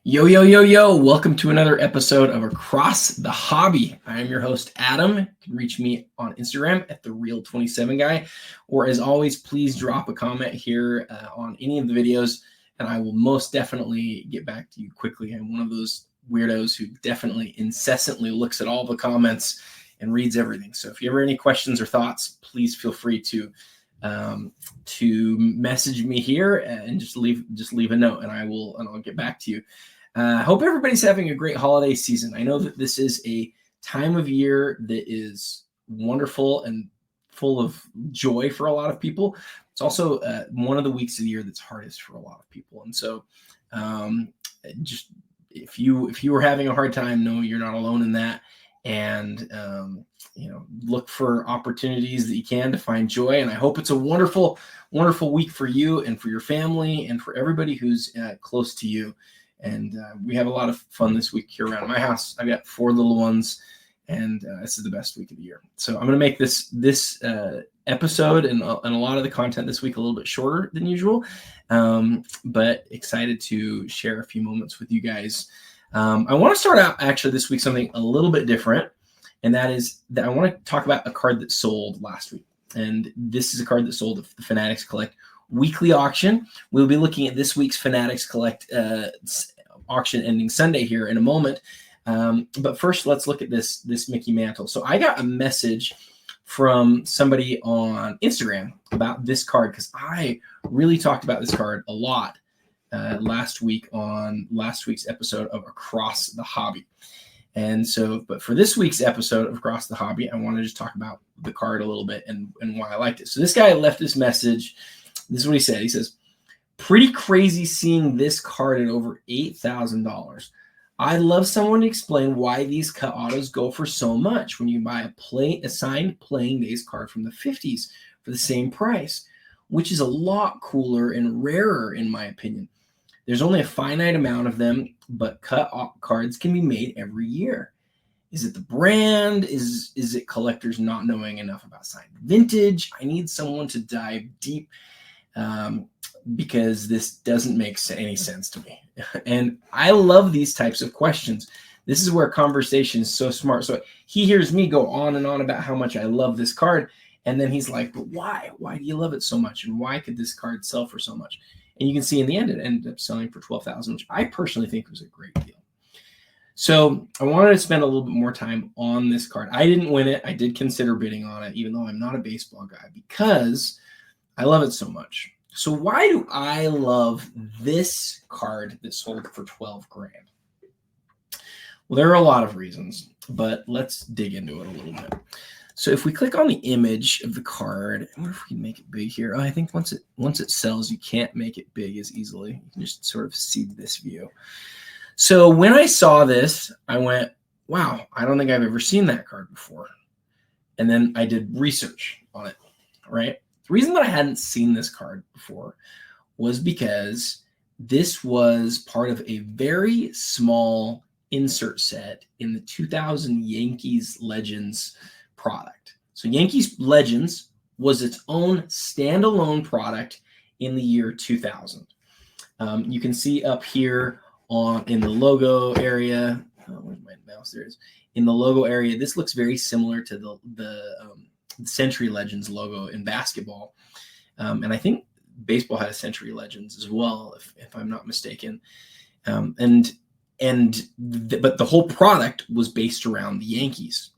Yo, yo, yo, yo. Welcome to another episode of Across the Hobby. I am your host, Adam. You can reach me on Instagram at TheReal27Guy. Or as always, please drop a comment here on any of the videos, and I will most definitely get back to you quickly. I'm one of those weirdos who definitely incessantly looks at all the comments and reads everything. So if you ever have any questions or thoughts, please feel free to message me here and just leave a note, and I'll get back to you. I hope everybody's having a great holiday season. I know that this is a time of year that is wonderful and full of joy for a lot of people. It's also one of the weeks of the year that's hardest for a lot of people. And so just if you were having a hard time, know you're not alone in that. And look for opportunities that you can to find joy. And I hope it's a wonderful, wonderful week for you and for your family and for everybody who's close to you. And we have a lot of fun this week here around my house. I've got 4 little ones, and this is the best week of the year. So I'm going to make this episode and a lot of the content this week a little bit shorter than usual, but excited to share a few moments with you guys. I want to start out actually this week something a little bit different, and that is that I want to talk about a card that sold last week. And this is a card that sold at the Fanatics Collect weekly auction. We'll be looking at this week's Fanatics Collect auction ending Sunday here in a moment. But first, let's look at this Mickey Mantle. So I got a message from somebody on Instagram about this card because I really talked about this card a lot last week on last week's episode of Across the Hobby. And so, but for this week's episode of Across the Hobby, I want to just talk about the card a little bit and why I liked it. So this guy left this message. This is what he said. He says, "Pretty crazy seeing this card at over $8,000. I'd love someone to explain why these cut autos go for so much when you buy a signed playing days card from the 50s for the same price, which is a lot cooler and rarer in my opinion. There's only a finite amount of them, but cut cards can be made every year. Is it the brand? Is it collectors not knowing enough about signed vintage? I need someone to dive deep because this doesn't make any sense to me." And I love these types of questions. This is where conversation is so smart. So he hears me go on and on about how much I love this card. And then he's like, "But why? Why do you love it so much? And why could this card sell for so much?" And you can see in the end, it ended up selling for $12,000, which I personally think was a great deal. So I wanted to spend a little bit more time on this card. I didn't win it. I did consider bidding on it, even though I'm not a baseball guy, because I love it so much. So why do I love this card that sold for $12,000? Well, there are a lot of reasons, but let's dig into it a little bit. So if we click on the image of the card, I wonder if we can make it big here. Oh, I think once it sells, you can't make it big as easily. You can just sort of see this view. So when I saw this, I went, wow, I don't think I've ever seen that card before. And then I did research on it, right? The reason that I hadn't seen this card before was because this was part of a very small insert set in the 2000 Yankees Legends product. So Yankees Legends was its own standalone product in the year 2000. You can see up here in the logo area. Where's my mouse? There it is. In the logo area, this looks very similar to the Century Legends logo in basketball. And I think baseball had a Century Legends as well, if I'm not mistaken. But the whole product was based around the Yankees.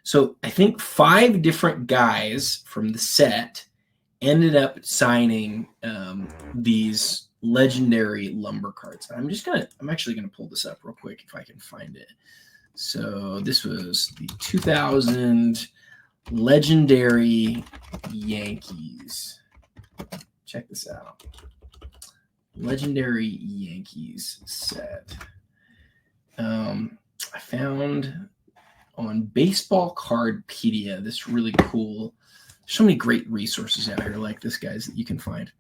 So I think 5 different guys from the set ended up signing these legendary lumber cards. I'm actually gonna pull this up real quick if I can find it. So this was the 2000 legendary Yankees. Check this out. Legendary Yankees set. I found on Baseball Cardpedia this really cool. So many great resources out here like this, guys, that you can find.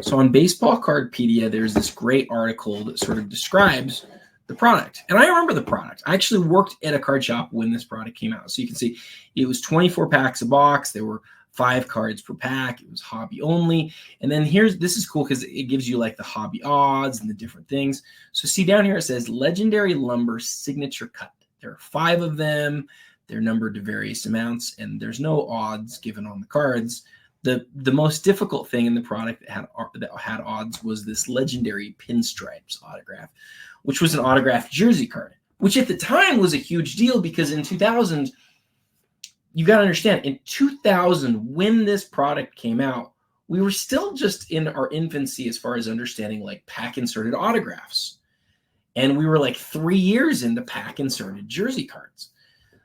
So on Baseball Cardpedia, there's this great article that sort of describes the product. And I remember the product. I actually worked at a card shop when this product came out. So you can see it was 24 packs a box. There were 5 cards per pack. It was hobby only. And then this is cool because it gives you like the hobby odds and the different things. So see down here, it says Legendary Lumber Signature Cut. There are 5 of them. They're numbered to various amounts, and there's no odds given on the cards. The most difficult thing in the product that had odds was this Legendary Pinstripes autograph, which was an autographed jersey card, which at the time was a huge deal because in 2000, you got to understand, in 2000, when this product came out, we were still just in our infancy as far as understanding like pack inserted autographs. And we were like 3 years into pack inserted jersey cards.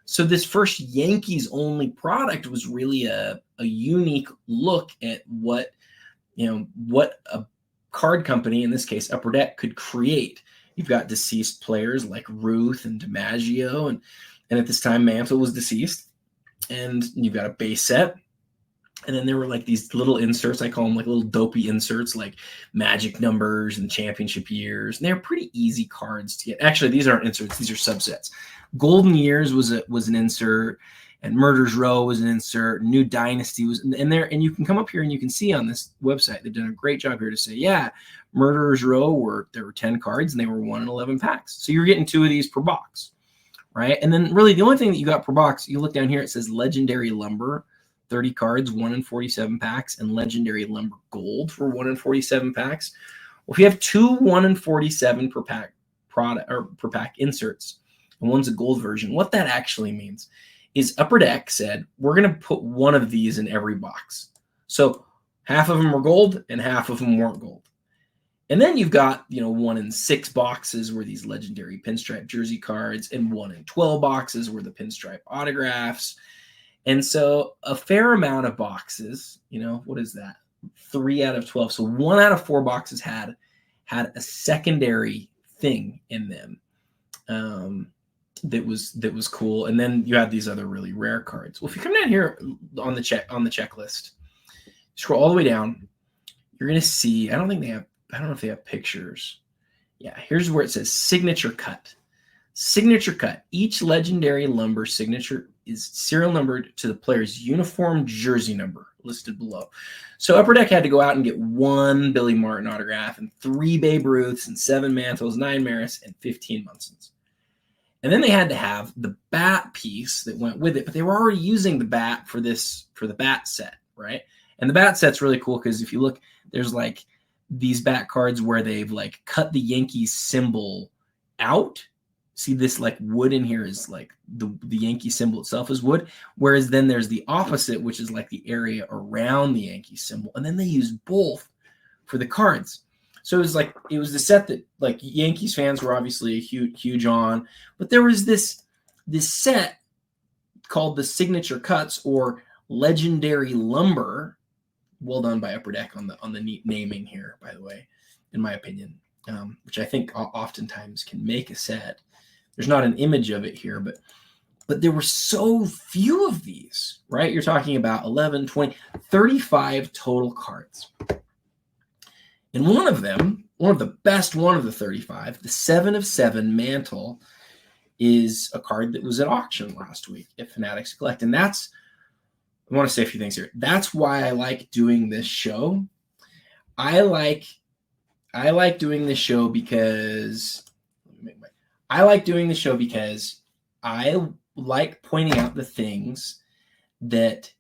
So this first Yankees only product was really a unique look at what a card company, in this case Upper Deck, could create. You've got deceased players like Ruth and DiMaggio, and at this time Mantle was deceased. And you've got a base set. And then there were like these little inserts. I call them like little dopey inserts, like magic numbers and championship years. And they're pretty easy cards to get. Actually, these aren't inserts. These are subsets. Golden Years was an insert, and Murder's Row was an insert. New Dynasty was in there. And you can come up here and you can see on this website, they've done a great job here to say, yeah, Murder's Row there were 10 cards and they were 1 in 11 packs. So you're getting 2 of these per box. Right. And then really the only thing that you got per box, you look down here, it says Legendary Lumber, 30 cards, 1 in 47 packs, and Legendary Lumber Gold for 1 in 47 packs. Well, if you have 2 1 in 47 per pack product or per pack inserts, and one's a gold version, what that actually means is Upper Deck said, we're going to put 1 of these in every box. So half of them were gold and half of them weren't gold. And then you've got, 1 in 6 boxes were these Legendary Pinstripe jersey cards, and 1 in 12 boxes were the Pinstripe autographs. And so a fair amount of boxes, what is that? 3 out of 12. So 1 out of 4 boxes had a secondary thing in them that was cool. And then you had these other really rare cards. Well, if you come down here on the checklist, scroll all the way down, you're going to see, I don't know if they have pictures. Yeah, here's where it says Signature Cut. Signature Cut. Each Legendary Lumber signature is serial numbered to the player's uniform jersey number listed below. So Upper Deck had to go out and get 1 Billy Martin autograph and 3 Babe Ruths and 7 Mantles, 9 Maris, and 15 Munsons. And then they had to have the bat piece that went with it, but they were already using the bat for the bat set, right? And the bat set's really cool because if you look, there's like these bat cards where they've like cut the Yankees symbol out. See this like wood in here is like the Yankee symbol itself is wood. Whereas then there's the opposite, which is like the area around the Yankee symbol. And then they use both for the cards. So it was the set that like Yankees fans were obviously huge on, but there was this set called the Signature Cuts or Legendary Lumber. Well done by Upper Deck on the neat naming here, by the way, in my opinion, which I think oftentimes can make a set. There's not an image of it here, but there were so few of these, right? You're talking about 11, 20, 35 total cards. And one of them, one of the 35, the 7 of 7 Mantle is a card that was at auction last week at Fanatics Collect. And I want to say a few things here. That's why I like doing this show. I like doing this show because I like pointing out the things that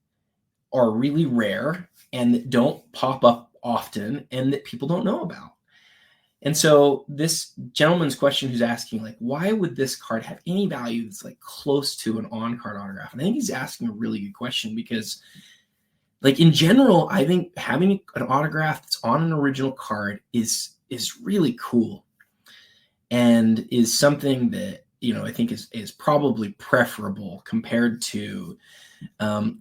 are really rare and that don't pop up often and that people don't know about. And so this gentleman's question who's asking, like, why would this card have any value that's like close to an on-card autograph? And I think he's asking a really good question because, like, in general, I think having an autograph that's on an original card is really cool and is something that, I think is probably preferable compared to a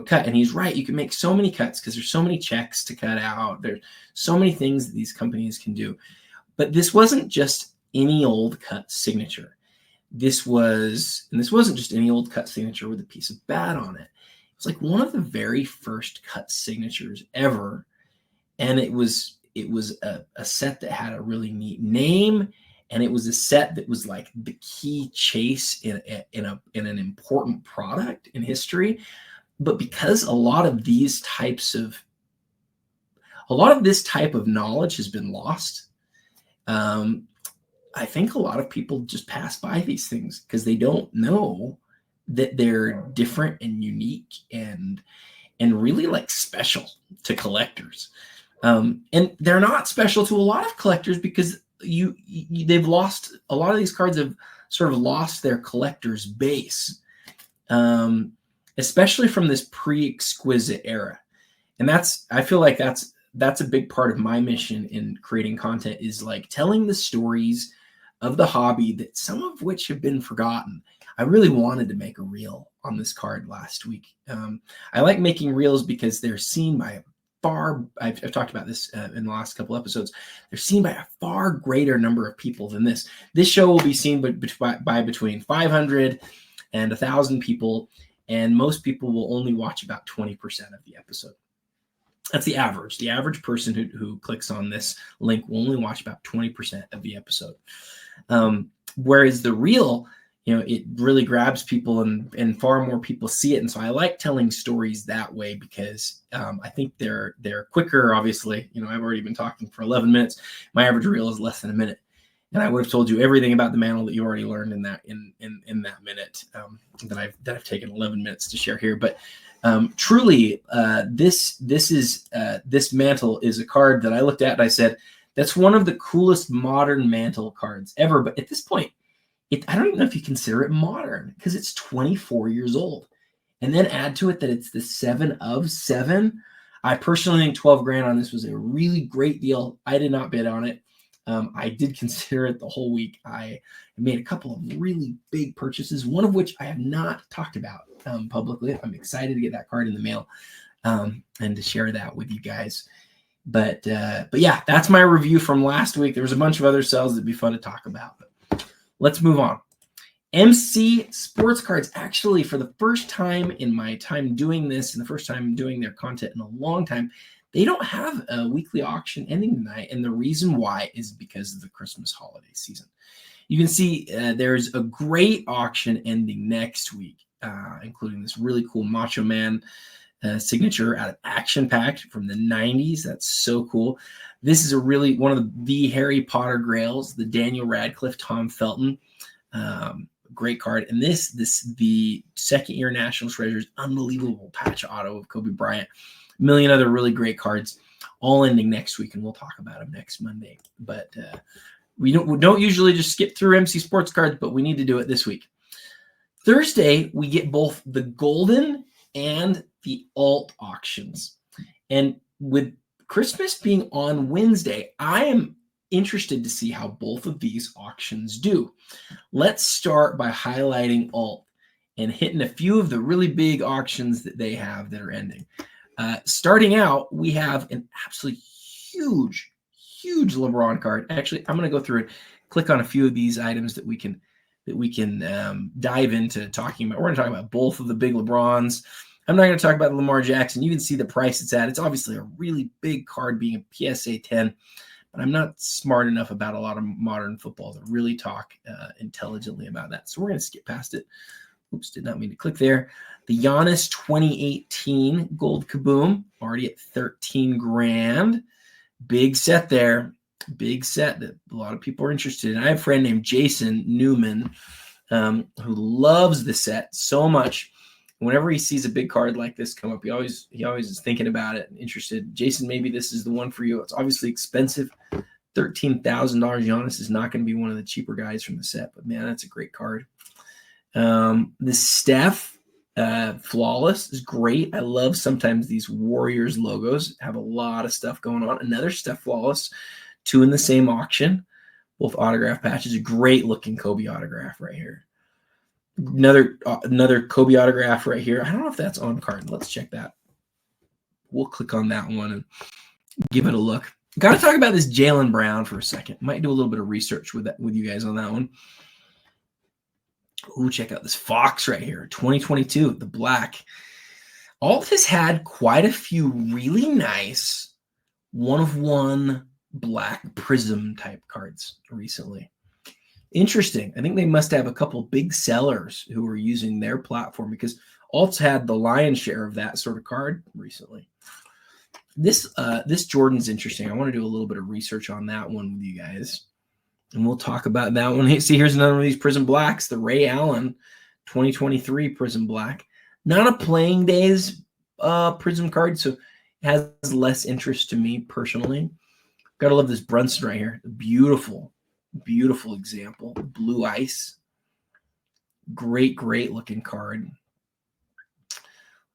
cut. And he's right. You can make so many cuts because there's so many checks to cut out. There's so many things that these companies can do. But this wasn't just any old cut signature. This wasn't just any old cut signature with a piece of bat on it. It was like one of the very first cut signatures ever. And it was a set that had a really neat name. And it was a set that was like the key chase in an important product in history. But because a lot of this type of knowledge has been lost, I think a lot of people just pass by these things because they don't know that they're different and unique and really like special to collectors. And they're not special to a lot of collectors because they've lost, a lot of these cards have sort of lost their collector's base, especially from this pre-exquisite era. And I feel like that's a big part of my mission in creating content, is like telling the stories of the hobby that some of which have been forgotten. I really wanted to make a reel on this card last week. I like making reels because they're seen by I've talked about this in the last couple episodes. They're seen by a far greater number of people than this. This show will be seen by between 500 and 1,000 people, and most people will only watch about 20% of the episode. That's the average. The average person who clicks on this link will only watch about 20% of the episode. Whereas the reel, it really grabs people and far more people see it. And so I like telling stories that way because I think they're quicker, obviously. I've already been talking for 11 minutes. My average reel is less than a minute. And I would have told you everything about the mantle that you already learned in that minute that I've taken 11 minutes to share here. But truly, this mantle is a card that I looked at and I said, that's one of the coolest modern mantle cards ever. But at this point, I don't even know if you consider it modern because it's 24 years old. And then add to it that it's the 7 of 7. I personally think 12 grand on this was a really great deal. I did not bid on it. I did consider it the whole week. I made a couple of really big purchases, one of which I have not talked about publicly. I'm excited to get that card in the mail and to share that with you guys. But yeah, that's my review from last week. There was a bunch of other sales that'd be fun to talk about. But let's move on. MC Sports Cards, actually, for the first time in my time doing this and the first time doing their content in a long time, they don't have a weekly auction ending tonight. And the reason why is because of the Christmas holiday season. You can see there's a great auction ending next week, including this really cool Macho Man signature out of Action Pact from the 90s. That's so cool. This is one of the Harry Potter grails, the Daniel Radcliffe, Tom Felton. Great card. And the second year National Treasures, unbelievable patch auto of Kobe Bryant. A million other really great cards, all ending next week, and we'll talk about them next Monday. But we don't usually just skip through MC Sports Cards, but we need to do it this week. Thursday, we get both the Goldin and the alt auctions. And with Christmas being on Wednesday, I am interested to see how both of these auctions do. Let's start by highlighting alt and hitting a few of the really big auctions that they have that are ending. Starting out, we have an absolutely huge LeBron card. Actually, I'm going to go through and click on a few of these items that we can dive into talking about. We're going to talk about both of the big LeBrons. I'm not going to talk about the Lamar Jackson. You can see the price it's at. It's obviously a really big card, being a PSA 10, but I'm not smart enough about a lot of modern football to really talk intelligently about that. So we're going to skip past it. Oops, did not mean to click there. The Giannis 2018 Gold Kaboom, already at 13 grand. Big set there. Big set that a lot of people are interested in. I have a friend named Jason Newman who loves the set so much. Whenever he sees a big card like this come up, he always is thinking about it and interested. Jason, maybe this is the one for you. It's obviously expensive. $13,000. Giannis is not going to be one of the cheaper guys from the set, but man, that's a great card. The Steph Flawless is great. I love sometimes these Warriors logos have a lot of stuff going on. Another Steph Flawless, 2 in the same auction, both autograph patches. A great looking Kobe autograph right here. Another Kobe autograph right here. I don't know if that's on card. Let's check that. We'll click on that one and give it a look. Got to talk about this Jaylen Brown for a second. Might do a little bit of research with you guys on that one. Ooh, check out this Fox right here, 2022, the black. Alt has had quite a few really nice one-of-one black prism type cards recently. Interesting. I think they must have a couple big sellers who are using their platform because Alt's had the lion's share of that sort of card recently. This Jordan's interesting. I want to do a little bit of research on that one with you guys, and we'll talk about that one. See, here's another one of these Prism Blacks, the Ray Allen 2023 Prism Black. Not a playing days Prism card, so it has less interest to me personally. Gotta love this Brunson right here. Beautiful, beautiful example. Blue ice. Great, great looking card.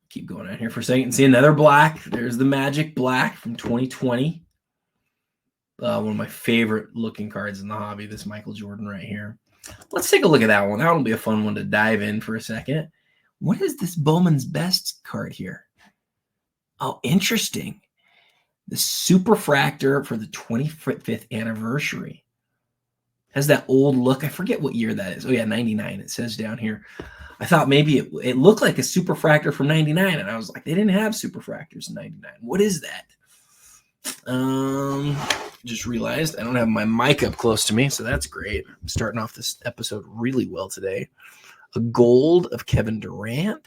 Keep going out here for a second. See another black. There's the Magic Black from 2020. One of my favorite looking cards in the hobby, this Michael Jordan right here. Let's take a look at that one. That'll be a fun one to dive in for a second. What is this Bowman's Best card here? Oh, interesting. The Superfractor for the 25th anniversary. Has that old look. I forget what year that is. Oh, yeah, 99. It says down here. I thought maybe it looked like a Superfractor from 99, and I was like, they didn't have Superfractors in 99. What is that? Just realized I don't have my mic up close to me, so that's great. I'm starting off this episode really well today. A gold of Kevin Durant.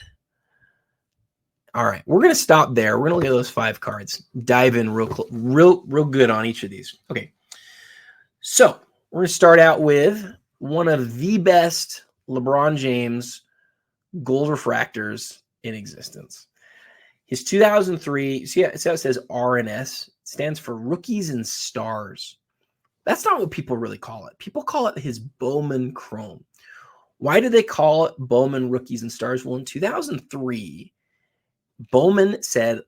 All right, we're going to stop there. We're going to look at those 5 cards. Dive in real good on each of these. Okay, so we're going to start out with one of the best LeBron James gold refractors in existence. His 2003, see how it says RNS, stands for Rookies and Stars. That's not what people really call it. People call it his Bowman Chrome. Why do they call it Bowman Rookies and Stars? Well, in 2003, Bowman said,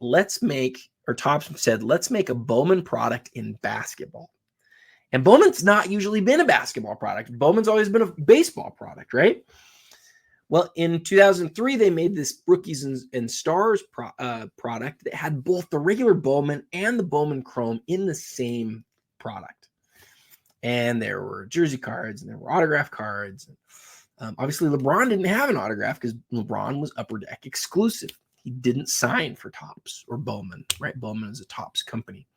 Topps said, let's make a Bowman product in basketball. And Bowman's not usually been a basketball product. Bowman's always been a baseball product, right? Well, in 2003, they made this Rookies and Stars product that had both the regular Bowman and the Bowman Chrome in the same product. And there were jersey cards and there were autograph cards. Obviously, LeBron didn't have an autograph because LeBron was Upper Deck exclusive. He didn't sign for Topps or Bowman, right? Bowman is a Topps company.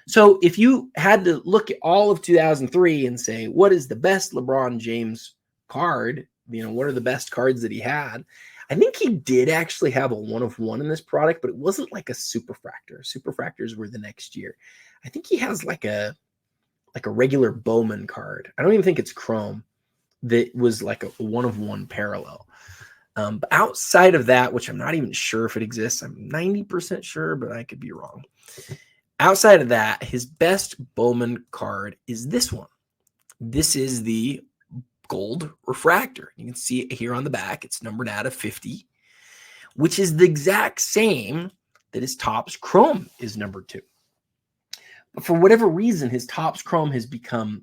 So if you had to look at all of 2003 and say, what is the best LeBron James card? What are the best cards that he had? I think he did actually have a 1-of-1 in this product, but it wasn't like a Superfractor. Superfractors were the next year. I think he has like a regular Bowman card. I don't even think it's Chrome that was like a 1-of-1 parallel. But outside of that, which I'm not even sure if it exists, I'm 90% sure, but I could be wrong. Outside of that, his best Bowman card is this one. This is the Gold Refractor. You can see it here on the back. It's numbered out of 50, which is the exact same that his Topps Chrome is numbered to. But for whatever reason, his Topps Chrome has become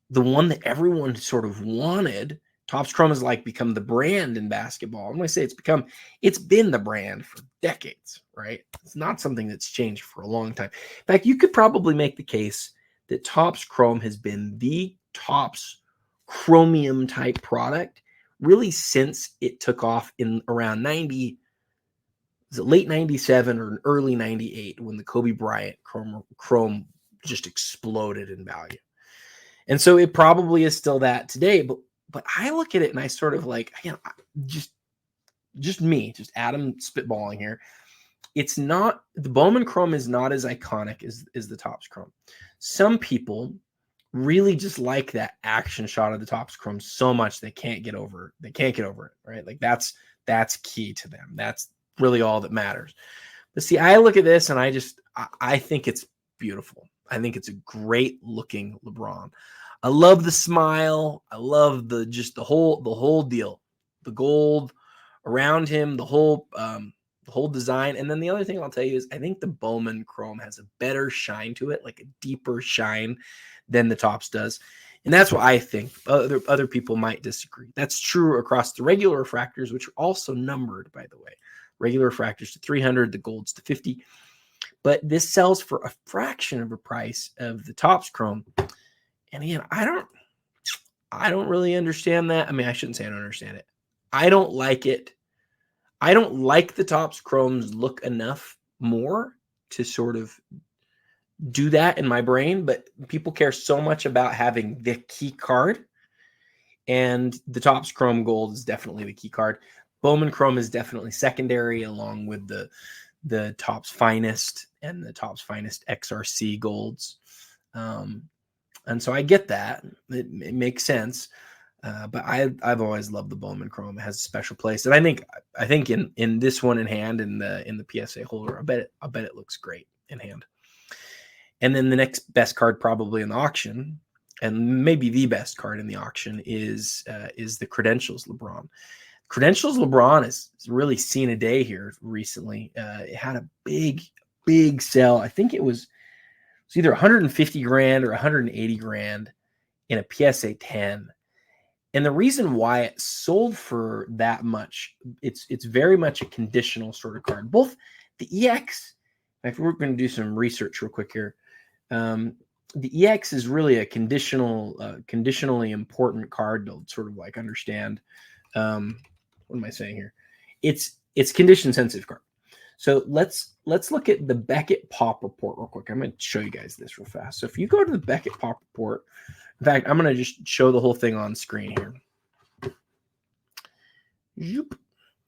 the one that everyone sort of wanted. Topps Chrome has become the brand in basketball. When I say it's been the brand for decades, right? It's not something that's changed for a long time. In fact, you could probably make the case that Topps Chrome has been the Topps chromium type product really since it took off in around late 97 or early 98 when the Kobe Bryant chrome just exploded in value. And so it probably is still that today, but I look at it and I sort of just Adam spitballing here. It's not, the Bowman Chrome is not as iconic as the Topps Chrome. Some people really just like that action shot of the Topps Chrome so much they can't get over it, right? That's key to them. That's really all that matters. But see, I look at this and I think it's beautiful. I think it's a great looking LeBron. I love the smile. I love the whole deal, the gold around him, the whole design. And then the other thing I'll tell you is I think the Bowman Chrome has a better shine to it, like a deeper shine than the Topps does. And that's what I think. Other people might disagree. That's true across the regular refractors, which are also numbered, by the way. Regular refractors to 300, the golds to 50. But this sells for a fraction of a price of the Topps Chrome. And again, I don't really understand that. I mean, I shouldn't say I don't understand it. I don't like it. I don't like the Topps Chrome's look enough more to sort of do that in my brain, but people care so much about having the key card, and the Topps Chrome Gold is definitely the key card. Bowman Chrome is definitely secondary, along with the Topps Finest and the Topps Finest XRC golds. And so I get that. It makes sense. But I've always loved the Bowman Chrome. It has a special place. And I think in this one in hand, in the PSA holder, I bet it looks great in hand. And then the next best card probably in the auction, and maybe the best card in the auction, is the Credentials LeBron. Credentials LeBron has really seen a day here recently. It had a big sell. I think it was either 150 grand or 180 grand in a PSA 10. And the reason why it sold for that much, it's very much a conditional sort of card. Both the EX, in fact, we're going to do some research real quick here. The EX is really a conditionally important card to sort of like understand. What am I saying here? It's condition sensitive card. So let's look at the Beckett Pop Report real quick. I'm going to show you guys this real fast. So if you go to the Beckett Pop Report, in fact, I'm going to just show the whole thing on screen here.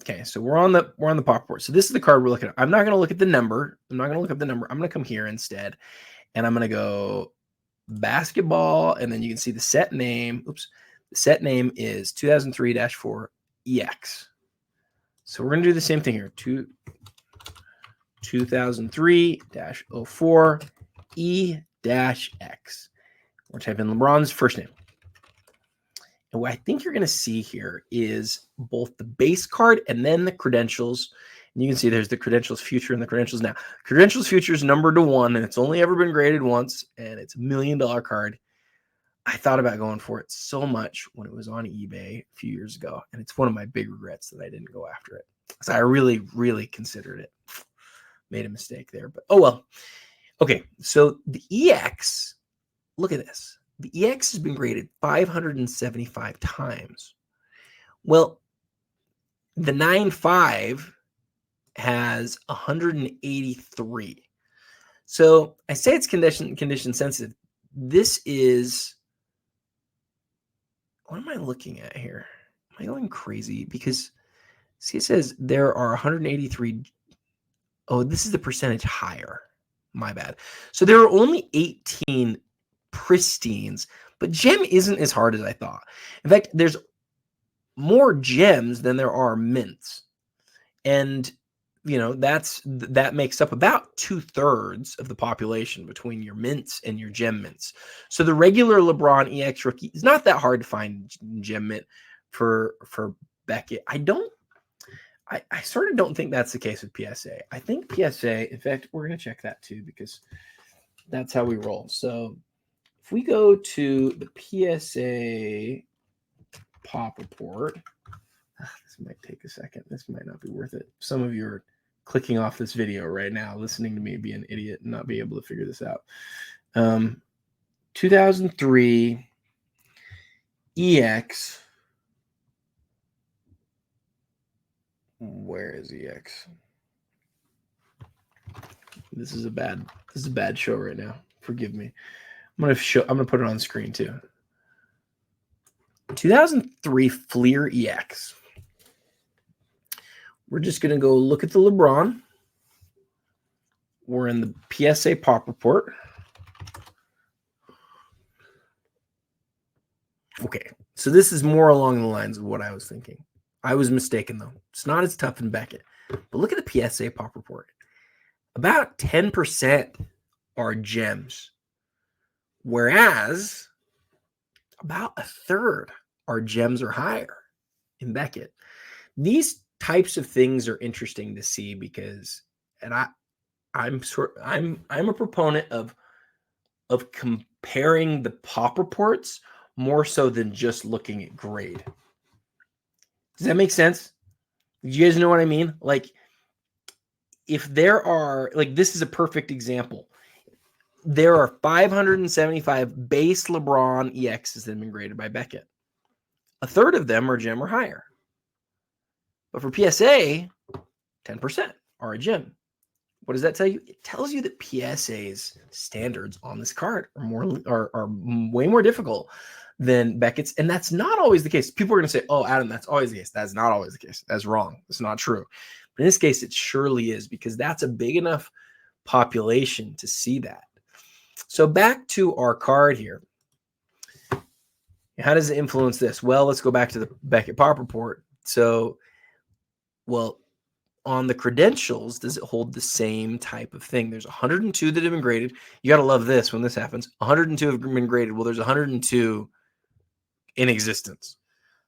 Okay, so we're on the Pop Report. So this is the card we're looking at. I'm not going to look at the number. I'm not going to look at the number. I'm going to come here instead, and I'm going to go basketball, and then you can see the set name. Oops, the set name is 2003-4 EX. So we're going to do the same thing here. 2003-04 E-X. We're typing LeBron's first name. And what I think you're going to see here is both the base card and then the credentials. And you can see there's the credentials future and the credentials now. Credentials future is numbered to 1, and it's only ever been graded once, and it's $1 million card. I thought about going for it so much when it was on eBay a few years ago, and it's one of my big regrets that I didn't go after it. So I really considered it. Made a mistake there, but oh well. Okay, so the EX, look at this. The EX has been graded 575 times. Well, the 9.5 has 183. So I say it's condition sensitive. This is, what am I looking at here? Am I going crazy? Because see, it says there are 183. Oh, this is the percentage higher. My bad. So there are only 18 pristines, but gem isn't as hard as I thought. In fact, there's more gems than there are mints. And, you know, that makes up about 2/3 of the population between your mints and your gem mints. So the regular LeBron EX rookie is not that hard to find gem mint for Beckett. I sort of don't think that's the case with PSA. I think PSA, in fact, we're going to check that too, because that's how we roll. So if we go to the PSA Pop Report, this might take a second. This might not be worth it. Some of you are clicking off this video right now, listening to me be an idiot and not be able to figure this out. 2003 EX. Where is EX? This is a bad show right now. Forgive me. I'm gonna put it on screen too. 2003 Fleer EX. We're just gonna go look at the LeBron. We're in the PSA Pop Report. Okay, so this is more along the lines of what I was thinking. I was mistaken, though. It's not as tough in Beckett. But look at the PSA Pop Report. About 10% are gems, whereas about 1/3 are gems or higher in Beckett. These types of things are interesting to see because, and I'm a proponent of comparing the Pop Reports more so than just looking at grade. Does that make sense? Do you guys know what I mean? Like, if there are, like, this is a perfect example. There are 575 base LeBron EXs that have been graded by Beckett. 1/3 of them are gem or higher. But for PSA, 10% are a gem. What does that tell you? It tells you that PSA's standards on this card are way more difficult than Beckett's. And that's not always the case. People are going to say, oh, Adam, that's always the case. That's not always the case. That's wrong. It's not true. But in this case, it surely is, because that's a big enough population to see that. So back to our card here. How does it influence this? Well, let's go back to the Beckett Pop Report. So, well, on the credentials, does it hold the same type of thing? There's 102 that have been graded. You got to love this when this happens. 102 have been graded. Well, there's 102 in existence.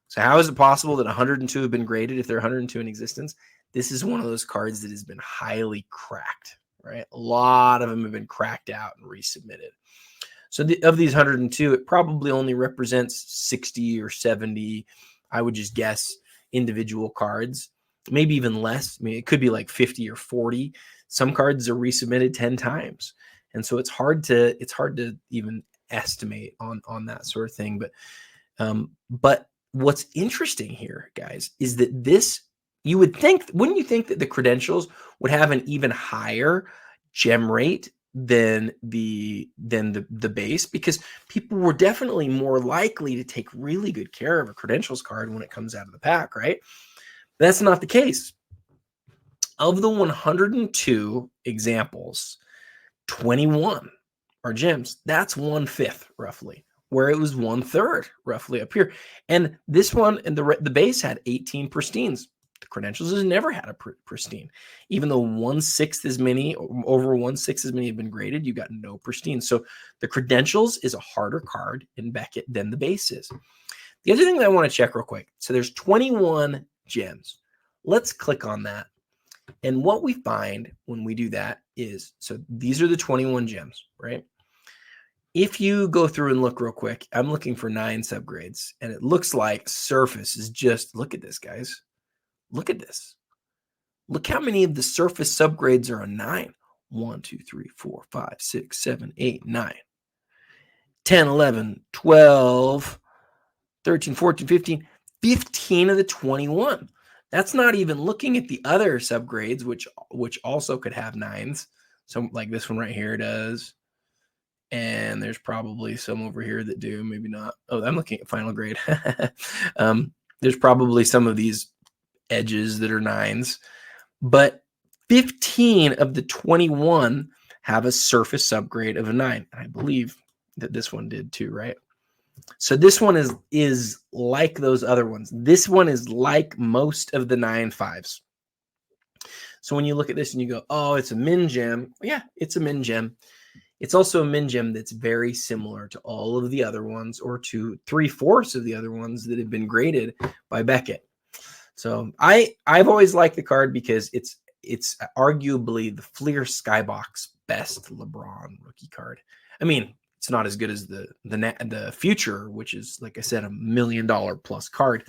So how is it possible that 102 have been graded if there are 102 in existence? This is one of those cards that has been highly cracked, right? A lot of them have been cracked out and resubmitted. So of these 102, it probably only represents 60 or 70, I would just guess, individual cards, maybe even less. I mean, it could be like 50 or 40. Some cards are resubmitted 10 times. And so it's hard to even estimate on that sort of thing. But what's interesting here, guys, is that this, you would think, wouldn't you think that the credentials would have an even higher gem rate than the base, because people were definitely more likely to take really good care of a credentials card when it comes out of the pack, right? But that's not the case. Of the 102 examples, 21 are gems. That's 1/5 roughly, where it was 1/3 roughly up here. And this one and the base had 18 pristines. The credentials has never had a pristine. Even though 1/6 as many, over 1/6 as many have been graded, you got no pristine. So the credentials is a harder card in Beckett than the base is. The other thing that I want to check real quick. So there's 21 gems. Let's click on that. And what we find when we do that is, so these are the 21 gems, right? If you go through and look real quick, I'm looking for 9 subgrades, and it looks like surface is just, look at this, guys. Look at this. Look how many of the surface subgrades are a 9. 1, 2, 3, 4, 5, 6, 7, 8, 9. 10, 11, 12, 13, 14, 15. 15 of the 21. That's not even looking at the other subgrades, which also could have 9s. So like this one right here does. And there's probably some over here that do, maybe not. Oh, I'm looking at final grade. There's probably some of these edges that are 9s, but 15 of the 21 have a surface subgrade of a 9. And I believe that this one did too, right? So this one is like those other ones. This one is like most of the 9/5s. So when you look at this and you go, oh, it's a min gem. Yeah, it's a min gem. It's also a min gem that's very similar to all of the other ones, or to 3/4 of the other ones that have been graded by Beckett. So I've always liked the card because it's arguably the Fleer Skybox best LeBron rookie card. I mean, it's not as good as the Future, which is, like I said, $1 million plus card,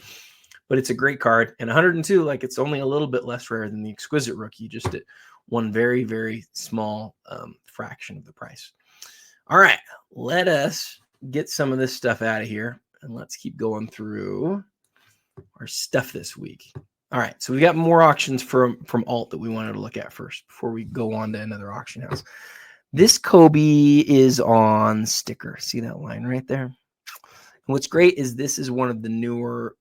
but it's a great card. And 102, like, it's only a little bit less rare than the Exquisite rookie, just at one very, very small fraction of the price. All right, let us get some of this stuff out of here, and let's keep going through our stuff this week. All right, so we got more auctions from Alt that we wanted to look at first before we go on to another auction house. This Kobe is on sticker. See that line right there? And what's great is this is one of the newer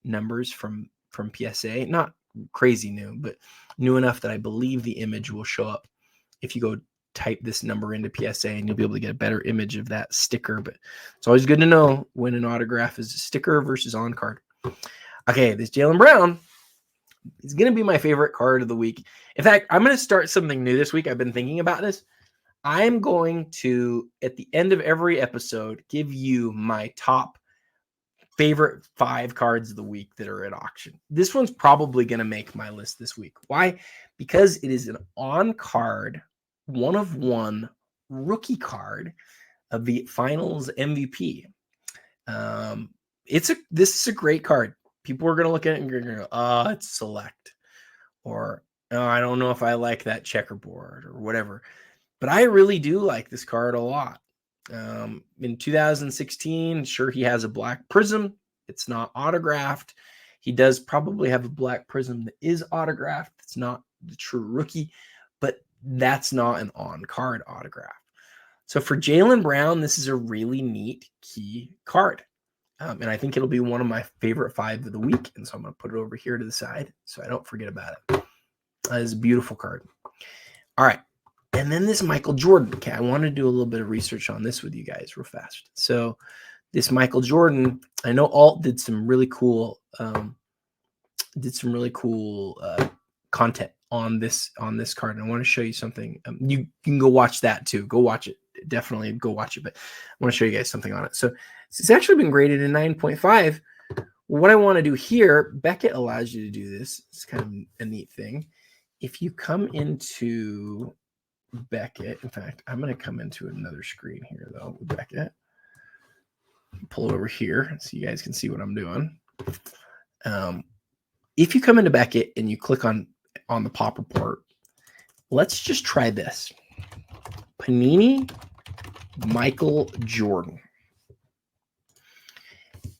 numbers from PSA. Not crazy new, but new enough that I believe the image will show up if you go type this number into PSA, and you'll be able to get a better image of that sticker. But it's always good to know when an autograph is a sticker versus on card. Okay, this Jaylen Brown is going to be my favorite card of the week. In fact, I'm going to start something new this week. I've been thinking about this. I'm going to, at the end of every episode, give you my top favorite 5 cards of the week that are at auction. This one's probably going to make my list this week. Why? Because it is an on-card, 1/1 rookie card of the finals MVP. This is a great card. People are going to look at it and going to go, oh, it's select. Or, oh, I don't know if I like that checkerboard or whatever. But I really do like this card a lot. In 2016, sure, he has a black prism. It's not autographed. He does probably have a black prism that is autographed. It's not the true rookie, but that's not an on-card autograph. So for Jaylen Brown, this is a really neat key card. And I think it'll be one of my favorite 5 of the week. And so I'm going to put it over here to the side so I don't forget about it. It's a beautiful card. All right. And then this Michael Jordan. Okay, I want to do a little bit of research on this with you guys real fast. So this Michael Jordan, I know Alt did some really cool content on this card. And I want to show you something. You can go watch that too. Go watch it. Definitely go watch it. But I want to show you guys something on it. So it's actually been graded in 9.5. What I want to do here, Beckett allows you to do this. It's kind of a neat thing. If you come into Beckett, in fact, I'm going to come into another screen here though with Beckett. Pull it over here so you guys can see what I'm doing. If you come into Beckett and you click on the pop report, let's just try this. Panini Michael Jordan.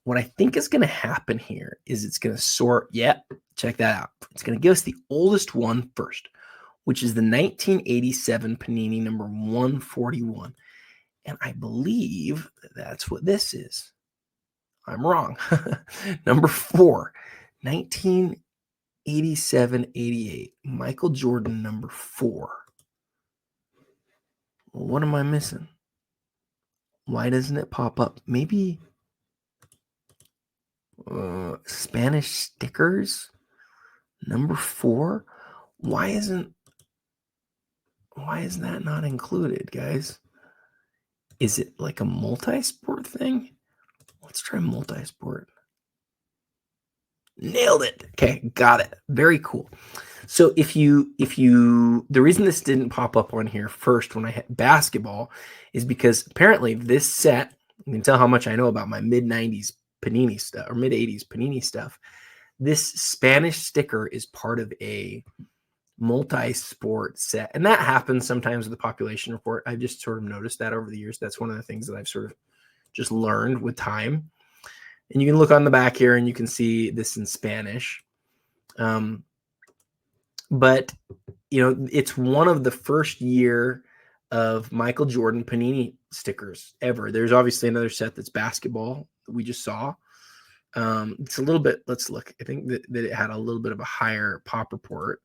What I think is going to happen here is it's going to sort. Yep, check that out. It's going to give us the oldest one first, which is the 1987 Panini number 141. And I believe that's what this is. I'm wrong. Number 4, 1987-88. Michael Jordan, number 4. Well, what am I missing? Why doesn't it pop up? Maybe Spanish stickers, number 4. Why is that not included, guys? Is it like a multi-sport thing? Let's try multi-sport. Nailed it. Okay, got it. Very cool. So if you the reason this didn't pop up on here first when I hit basketball is because apparently this set, you can tell how much I know about my mid-90s Panini stuff or mid-80s Panini stuff. This Spanish sticker is part of a multi-sport set, and that happens sometimes with the population report. I've just sort of noticed that over the years. That's one of the things that I've sort of just learned with time. And you can look on the back here and you can see this in Spanish. But you know, it's one of the first year of Michael Jordan Panini stickers ever. There's obviously another set that's basketball that we just saw. It's a little bit, let's look. I think that it had a little bit of a higher pop report.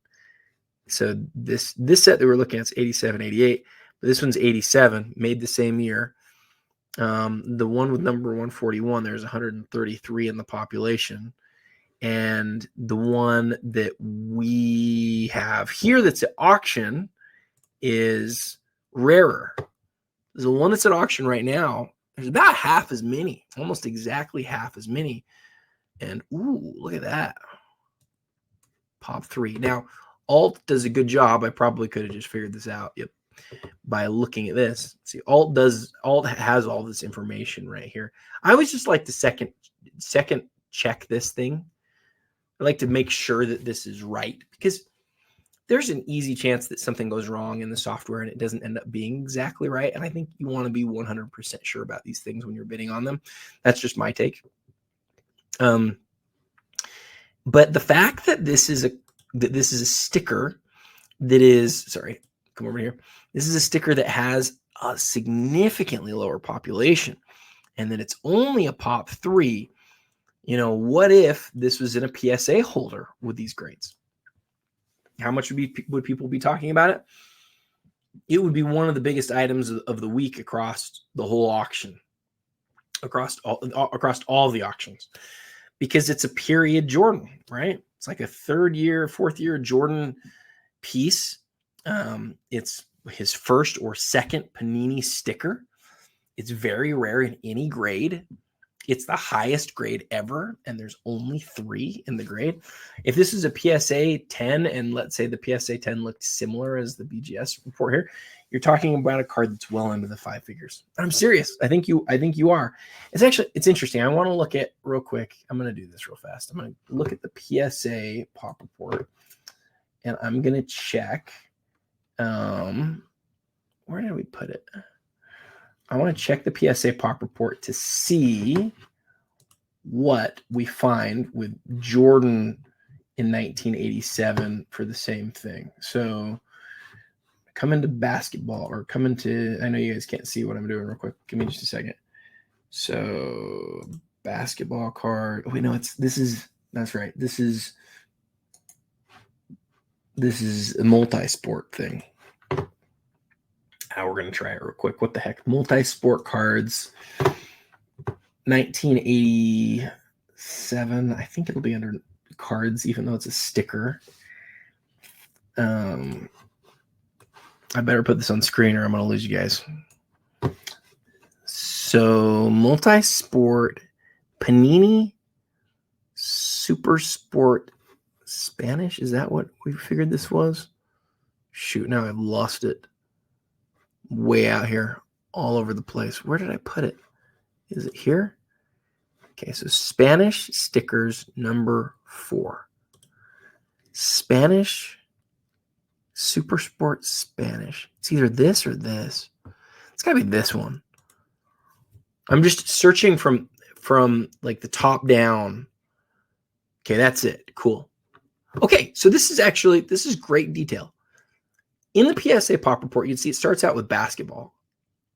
So this set that we're looking at is 87, 88, but this one's 87, made the same year. The one with number 141, there's 133 in the population. And the one that we have here that's at auction is rarer. The one that's at auction right now, there's about half as many, almost exactly half as many. And ooh, look at that. Pop 3. Now, Alt does a good job. I probably could have just figured this out. Yep. By looking at this. See, Alt has all this information right here. I always just like to second check this thing. I like to make sure that this is right because there's an easy chance that something goes wrong in the software and it doesn't end up being exactly right. And I think you want to be 100% sure about these things when you're bidding on them. That's just my take. But the fact that this is a sticker that is, sorry, come over here. This is a sticker that has a significantly lower population and that it's only a pop 3. You know, what if this was in a PSA holder with these grades? How much would people be talking about it? It would be one of the biggest items of the week across the whole auction, across all the auctions, because it's a period Jordan, right? It's like a 3rd year, 4th year Jordan piece. It's his first or second Panini sticker. It's very rare in any grade. It's the highest grade ever, and there's only 3 in the grade. If this is a PSA 10, and let's say the PSA 10 looked similar as the BGS report here, you're talking about a card that's well into the 5 figures. I'm serious. I think you are. It's interesting. I want to look at real quick. I'm going to do this real fast. I'm going to look at the PSA pop report, and I'm going to check. Where did we put it? I want to check the PSA pop report to see what we find with Jordan in 1987 for the same thing. So come into basketball or come into, I know you guys can't see what I'm doing real quick. Give me just a second. So basketball card. Oh, wait, no, that's right. This is a multi-sport thing. We're going to try it real quick. What the heck? Multi-sport cards. 1987. I think it'll be under cards, even though it's a sticker. I better put this on screen or I'm going to lose you guys. So multi-sport Panini Super Sport Spanish. Is that what we figured this was? Shoot, now I've lost it. Way out here, all over the place. Where did I put it? Is it here? Okay, so Spanish stickers number 4. Spanish Super Sport Spanish. It's either this or this. It's got to be this one. I'm just searching from like the top down. Okay, that's it. Cool. Okay, so this is great detail. In the PSA pop report, you'd see it starts out with basketball,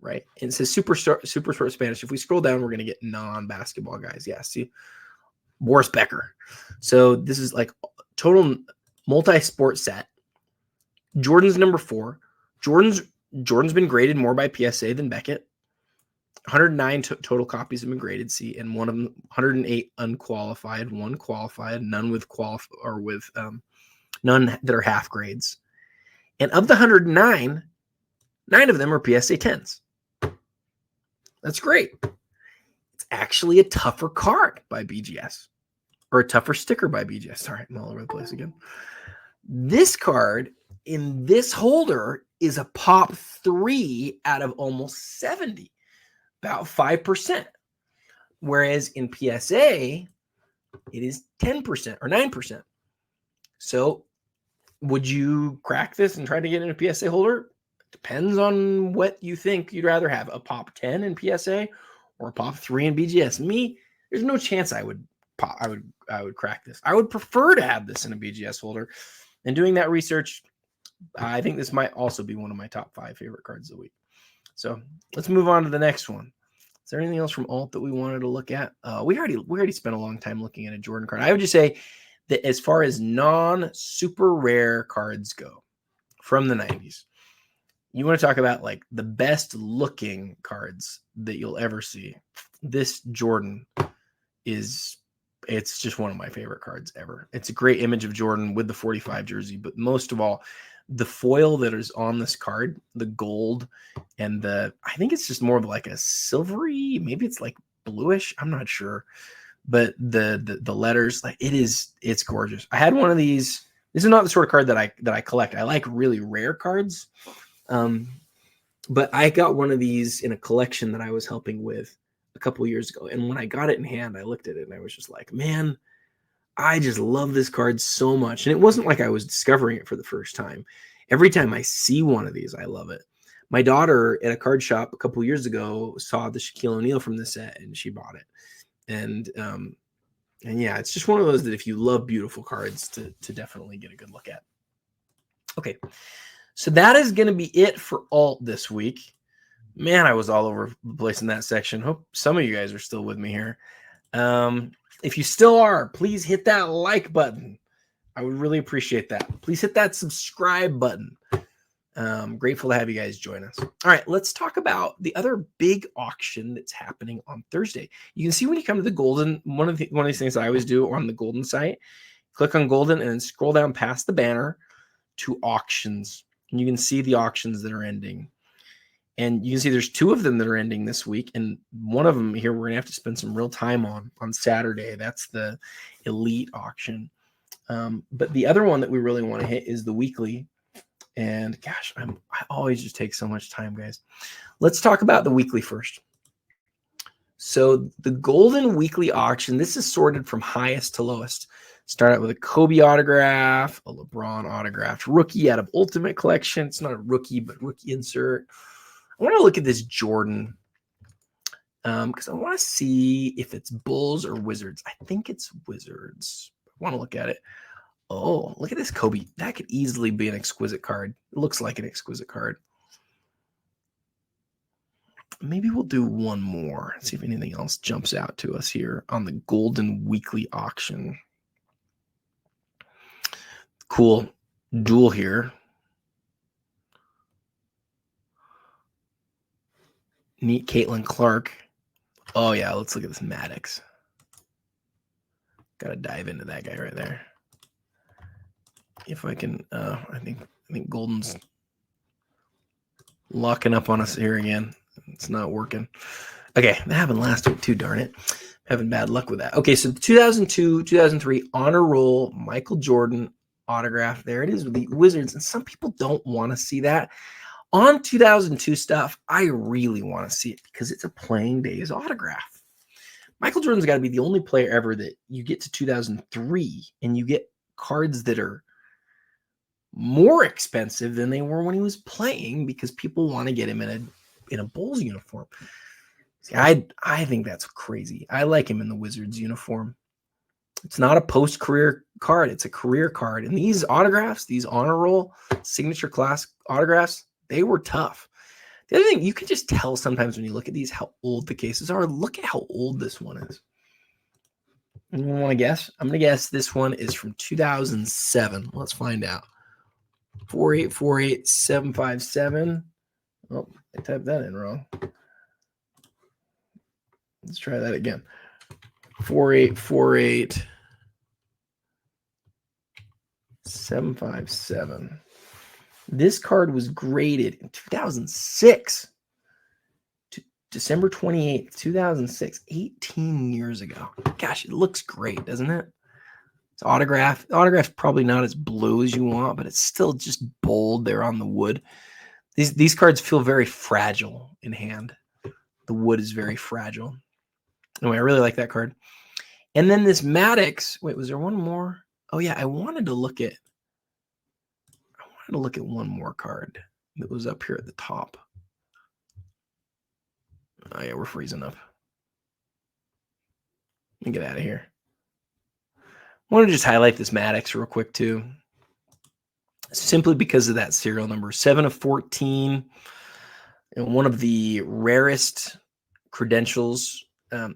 right? And it says Super Sport Spanish. If we scroll down, we're going to get non-basketball guys. Yeah, see? Boris Becker. So this is like total multi-sport set. Jordan's number 4. Jordan's been graded more by PSA than Beckett. 109 total copies have been graded, see, and one of them 108 unqualified, 1 qualified, none with none that are half grades. And of the 109, 9 of them are PSA 10s. That's great. It's actually a tougher card by BGS, or a tougher sticker by BGS. Sorry, I'm all over the place again. This card in this holder is a pop 3 out of almost 70, about 5%. Whereas in PSA, it is 10% or 9%. So would you crack this and try to get in a PSA holder? Depends on what you think you'd rather have, a pop 10 in PSA or a pop 3 in BGS. Me, there's no chance I would crack this. I would prefer to have this in a BGS holder. And doing that research, I think this might also be one of my top 5 favorite cards of the week. So let's move on to the next one. Is there anything else from Alt that we wanted to look at? We already spent a long time looking at a Jordan card. I would just say that as far as non-super rare cards go from the 90s, you want to talk about like the best looking cards that you'll ever see. This Jordan it's just one of my favorite cards ever. It's a great image of Jordan with the 45 jersey, but most of all, the foil that is on this card, the gold and I think it's just more of like a silvery, maybe it's like bluish. I'm not sure. But the letters, like it's gorgeous. I had one of these. This is not the sort of card that I collect. I like really rare cards. But I got one of these in a collection that I was helping with a couple years ago. And when I got it in hand, I looked at it and I was just like, man, I just love this card so much. And it wasn't like I was discovering it for the first time. Every time I see one of these, I love it. My daughter at a card shop a couple years ago saw the Shaquille O'Neal from the set and she bought it. And yeah, it's just one of those that if you love beautiful cards to definitely get a good look at. Okay, so that is going to be it for Alt this week. Man, I was all over the place in that section. Hope some of you guys are still with me here. If you still are, please hit that like button. I would really appreciate that. Please hit that subscribe button. Grateful to have you guys join us. All right, let's talk about the other big auction that's happening on Thursday. You can see when you come to the Goldin, one of these things I always do on the Goldin site, click on Goldin and then scroll down past the banner to auctions. And you can see the auctions that are ending. And you can see there's 2 of them that are ending this week. And one of them here we're going to have to spend some real time on Saturday. That's the Elite auction. But the other one that we really want to hit is the weekly. And gosh, I always just take so much time, guys. Let's talk about the weekly first. So the Goldin Weekly auction, this is sorted from highest to lowest. Start out with a Kobe autograph, a LeBron autograph, rookie out of Ultimate Collection. It's not a rookie, but rookie insert. I want to look at this Jordan because I want to see if it's Bulls or Wizards. I think it's Wizards. I want to look at it. Oh, look at this Kobe. That could easily be an exquisite card. It looks like an exquisite card. Maybe we'll do one more. See if anything else jumps out to us here on the Goldin Weekly auction. Cool duel here. Neat Caitlin Clark. Oh, yeah, let's look at this Maddox. Got to dive into that guy right there. If I can, I think Golden's locking up on us here again. It's not working. Okay, that happened last week too, darn it. Having bad luck with that. Okay, so 2002, 2003 honor roll, Michael Jordan autograph. There it is with the Wizards. And some people don't want to see that. On 2002 stuff, I really want to see it because it's a playing days autograph. Michael Jordan's got to be the only player ever that you get to 2003 and you get cards that are more expensive than they were when he was playing because people want to get him in a Bulls uniform. See, I think that's crazy. I like him in the Wizards uniform. It's not a post-career card. It's a career card. And these autographs, these honor roll signature class autographs, they were tough. The other thing, you can just tell sometimes when you look at these how old the cases are. Look at how old this one is. Anyone want to guess? I'm going to guess this one is from 2007. Let's find out. 4848757. Oh, I typed that in wrong. Let's try that again. 4848757. This card was graded in 2006 to December 28th, 2006, 18 years ago. Gosh, it looks great, doesn't it? It's autograph. The autograph's probably not as blue as you want, but it's still just bold there on the wood. These cards feel very fragile in hand. The wood is very fragile. Anyway, I really like that card. And then this Maddox. Wait, was there one more? Oh yeah, I wanted to look at one more card that was up here at the top. Oh yeah, we're freezing up. Let me get out of here. I want to just highlight this Maddox real quick too. Simply because of that serial number, 7 of 14, and one of the rarest credentials.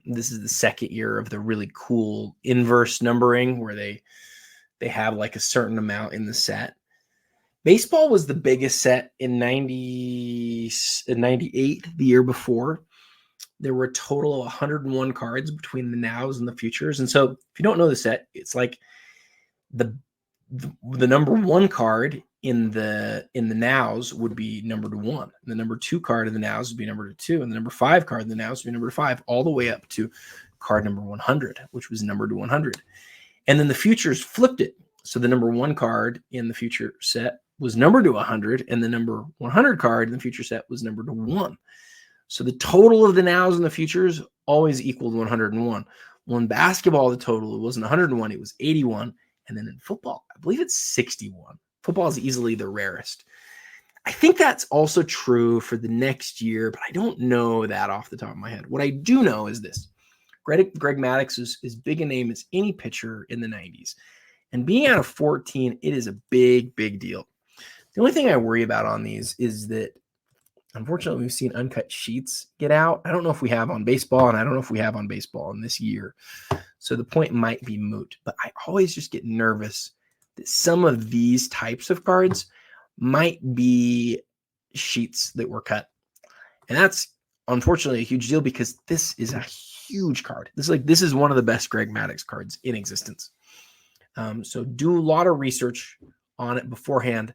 This is the second year of the really cool inverse numbering where they have like a certain amount in the set. Baseball was the biggest set in 98, the year before. There were a total of 101 cards between the nows and the futures. And so if you don't know the set, it's like the number one card in the nows would be numbered 1. And the number 2 card in the nows would be numbered 2. And the number 5 card in the nows would be numbered 5, all the way up to card number 100, which was numbered 100. And then the futures flipped it. So the number 1 card in the future set was numbered to 100, and the number 100 card in the future set was numbered to 1. So the total of the nows and the futures always equaled 101. Well, in basketball, the total, it wasn't 101, it was 81. And then in football, I believe it's 61. Football is easily the rarest. I think that's also true for the next year, but I don't know that off the top of my head. What I do know is this. Greg Maddox is as big a name as any pitcher in the 90s. And being out of 14, it is a big, big deal. The only thing I worry about on these is that, unfortunately, we've seen uncut sheets get out. I don't know if we have on baseball, and I don't know if we have on baseball in this year. So the point might be moot. But I always just get nervous that some of these types of cards might be sheets that were cut. And that's, unfortunately, a huge deal because this is a huge card. This is one of the best Greg Maddox cards in existence. So do a lot of research on it beforehand.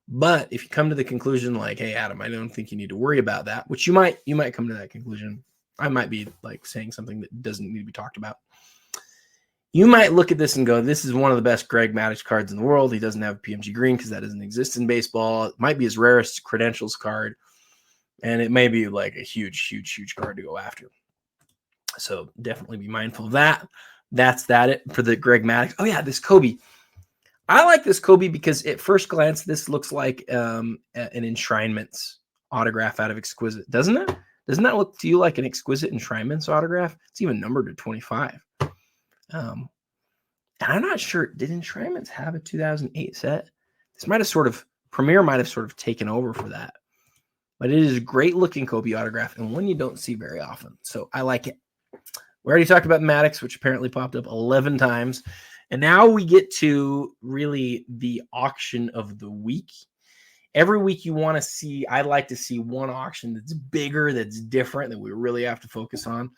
But if you come to the conclusion like, hey, Adam, I don't think you need to worry about that, which you might come to that conclusion. I might be like saying something that doesn't need to be talked about. You might look at this and go, this is one of the best Greg Maddox cards in the world. He doesn't have a PMG green because that doesn't exist in baseball. It might be his rarest credentials card. And it may be like a huge, huge, huge card to go after. So definitely be mindful of that. That's it for the Greg Maddox. Oh, yeah, this Kobe. I like this Kobe because at first glance, this looks like an enshrinements autograph out of Exquisite, doesn't it? Doesn't that look to you like an Exquisite enshrinements autograph? It's even numbered to 25. And I'm not sure, did Enshrinements have a 2008 set? This might have sort of, Premier might have sort of taken over for that. But it is a great looking Kobe autograph and one you don't see very often. So I like it. We already talked about Fanatics, which apparently popped up 11 times. And now we get to really the auction of the week. Every week you want to see, I'd like to see one auction that's bigger, that's different, that we really have to focus on.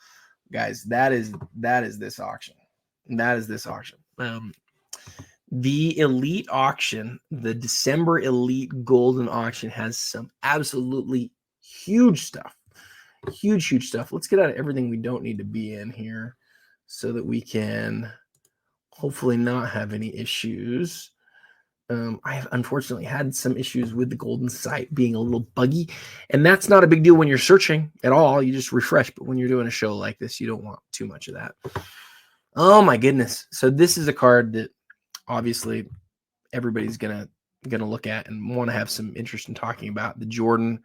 Guys, that is this auction. That is this auction. The Elite auction, the December Elite Goldin auction, has some absolutely huge stuff. Huge stuff. Let's get out of everything we don't need to be in here so that we can hopefully not have any issues. I have unfortunately had some issues with the Goldin site being a little buggy, and that's not a big deal when you're searching at all. You just refresh, but when you're doing a show like this, you don't want too much of that. Oh my goodness. So this is a card that obviously everybody's gonna look at and want to have some interest in talking about. The Jordan,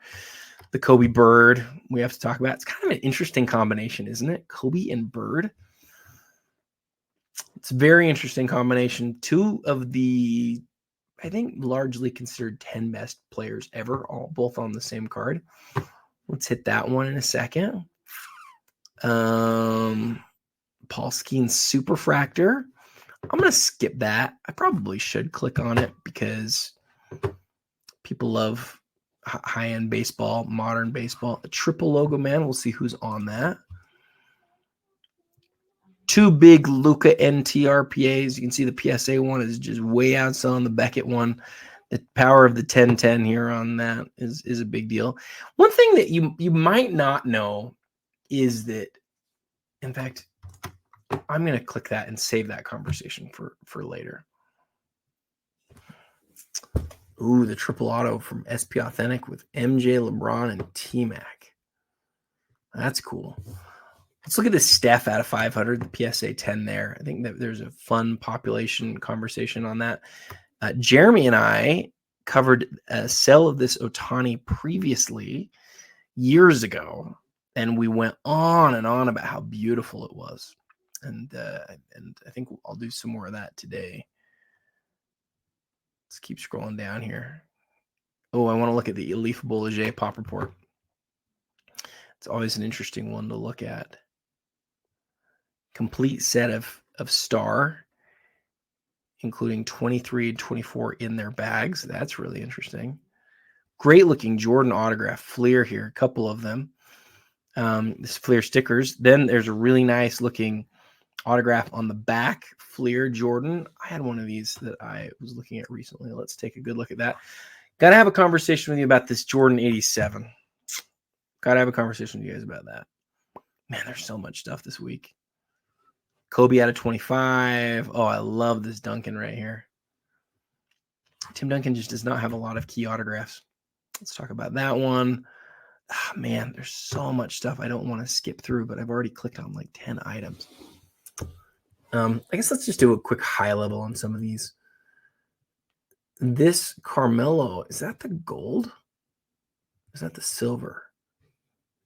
the Kobe Bird, we have to talk about. It's kind of an interesting combination, isn't it? Kobe and Bird. It's a very interesting combination. Two of the, I think, largely considered 10 best players ever, all both on the same card. Let's hit that one in a second. Paul Skeen's Superfractor. I'm going to skip that. I probably should click on it because people love high-end baseball, modern baseball. A triple logo, man. We'll see who's on that. Two big Luka NTRPAs. You can see the PSA one is just way outselling the Beckett one. The power of the 1010 here on that is a big deal. One thing that you might not know is that, in fact, I'm going to click that and save that conversation for later. Ooh, the triple auto from SP Authentic with MJ, LeBron, and T-Mac. That's cool. Let's look at the Steph out of 500, the PSA 10 there. I think that there's a fun population conversation on that. Jeremy and I covered a sale of this Ohtani previously, years ago, and we went on and on about how beautiful it was. And I think I'll do some more of that today. Let's keep scrolling down here. Oh, I want to look at the Elif Bolliger Pop Report. It's always an interesting one to look at. Complete set of star, including 23 and 24 in their bags. That's really interesting. Great looking Jordan autograph Fleer here, a couple of them. This Fleer stickers. Then there's a really nice looking autograph on the back, Fleer Jordan. I had one of these that I was looking at recently. Let's take a good look at that. Got to have a conversation with you about this Jordan 87. Got to have a conversation with you guys about that. Man, there's so much stuff this week. Kobe out of 25. Oh, I love this Duncan right here. Tim Duncan just does not have a lot of key autographs. Let's talk about that one. Ah, man, there's so much stuff I don't want to skip through, but I've already clicked on like 10 items. I guess let's just do a quick high level on some of these. This Carmelo, is that the gold? Is that the silver?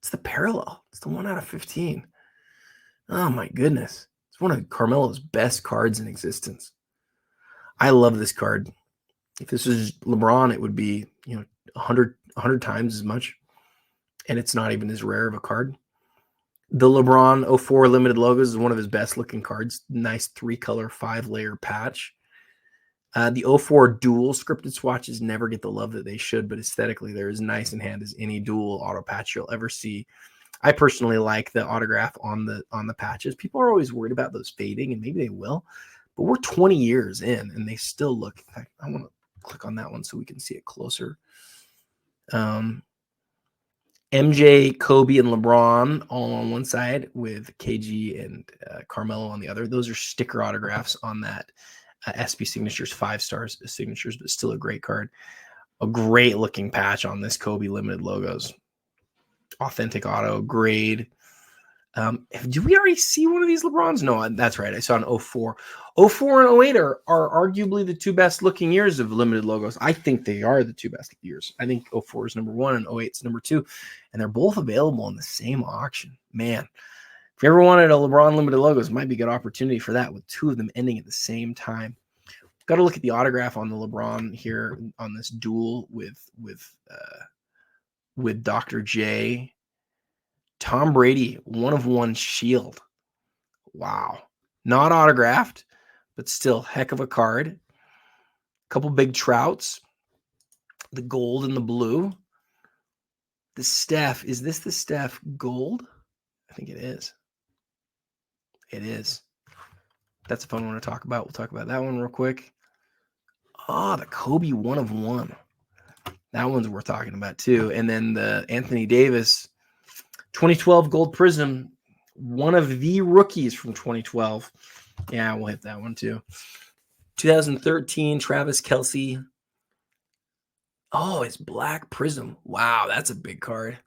It's the parallel. It's the 1 out of 15. Oh my goodness. It's one of Carmelo's best cards in existence. I love this card. If this was LeBron, it would be, 100 times as much. And it's not even as rare of a card. The LeBron 04 limited logos is one of his best looking cards. Nice 3-color, 5-layer patch. The 04 dual scripted swatches never get the love that they should, but aesthetically they're as nice in hand as any dual auto patch you'll ever see. I personally like the autograph on the patches. People are always worried about those fading, and maybe they will, but we're 20 years in and they still look. In fact, I want to click on that one so we can see it closer. MJ, Kobe, and LeBron all on one side with KG and Carmelo on the other. Those are sticker autographs on that SP Signatures 5 stars signatures, but still a great card. A great looking patch on this Kobe limited logos. Authentic auto grade. Did we already see one of these LeBrons? No, that's right. I saw an 04. 04 and 08 are arguably the two best looking years of limited logos. I think they are the two best years. I think 04 is number 1 and 08 is number 2. And they're both available in the same auction. Man, If you ever wanted a LeBron limited logos, it might be a good opportunity for that with two of them ending at the same time. Got to look at the autograph on the LeBron here on this duel with Dr. J. Tom Brady, 1/1 shield. Wow. Not autographed, but still heck of a card. A couple big Trouts. The gold and the blue. The Steph. Is this the Steph gold? I think it is. It is. That's a fun one to talk about. We'll talk about that one real quick. Oh, the Kobe 1/1. That one's worth talking about too. And then the Anthony Davis 2012 Gold Prism, one of the rookies from 2012. Yeah, we'll hit that one too. 2013 Travis Kelce. Oh, it's Black Prism. Wow, that's a big card.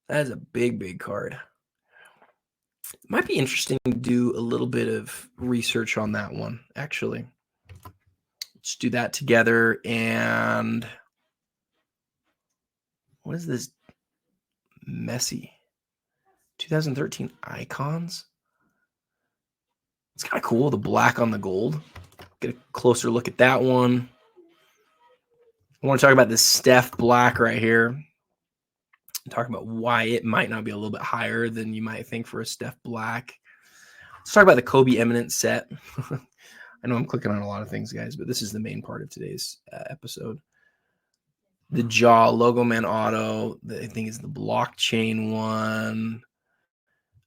That is a big card. It might be interesting to do a little bit of research on that one, actually. Let's do that together. And what is this? Messi. 2013 Icons. It's kind of cool, the black on the gold. Get a closer look at that one. I want to talk about this Steph black right here. Talk about why it might not be a little bit higher than you might think for a Steph black. Let's talk about the Kobe Eminence set. I know I'm clicking on a lot of things, guys, but this is the main part of today's episode. The Jaw Logo Man Auto. I think it's the blockchain one.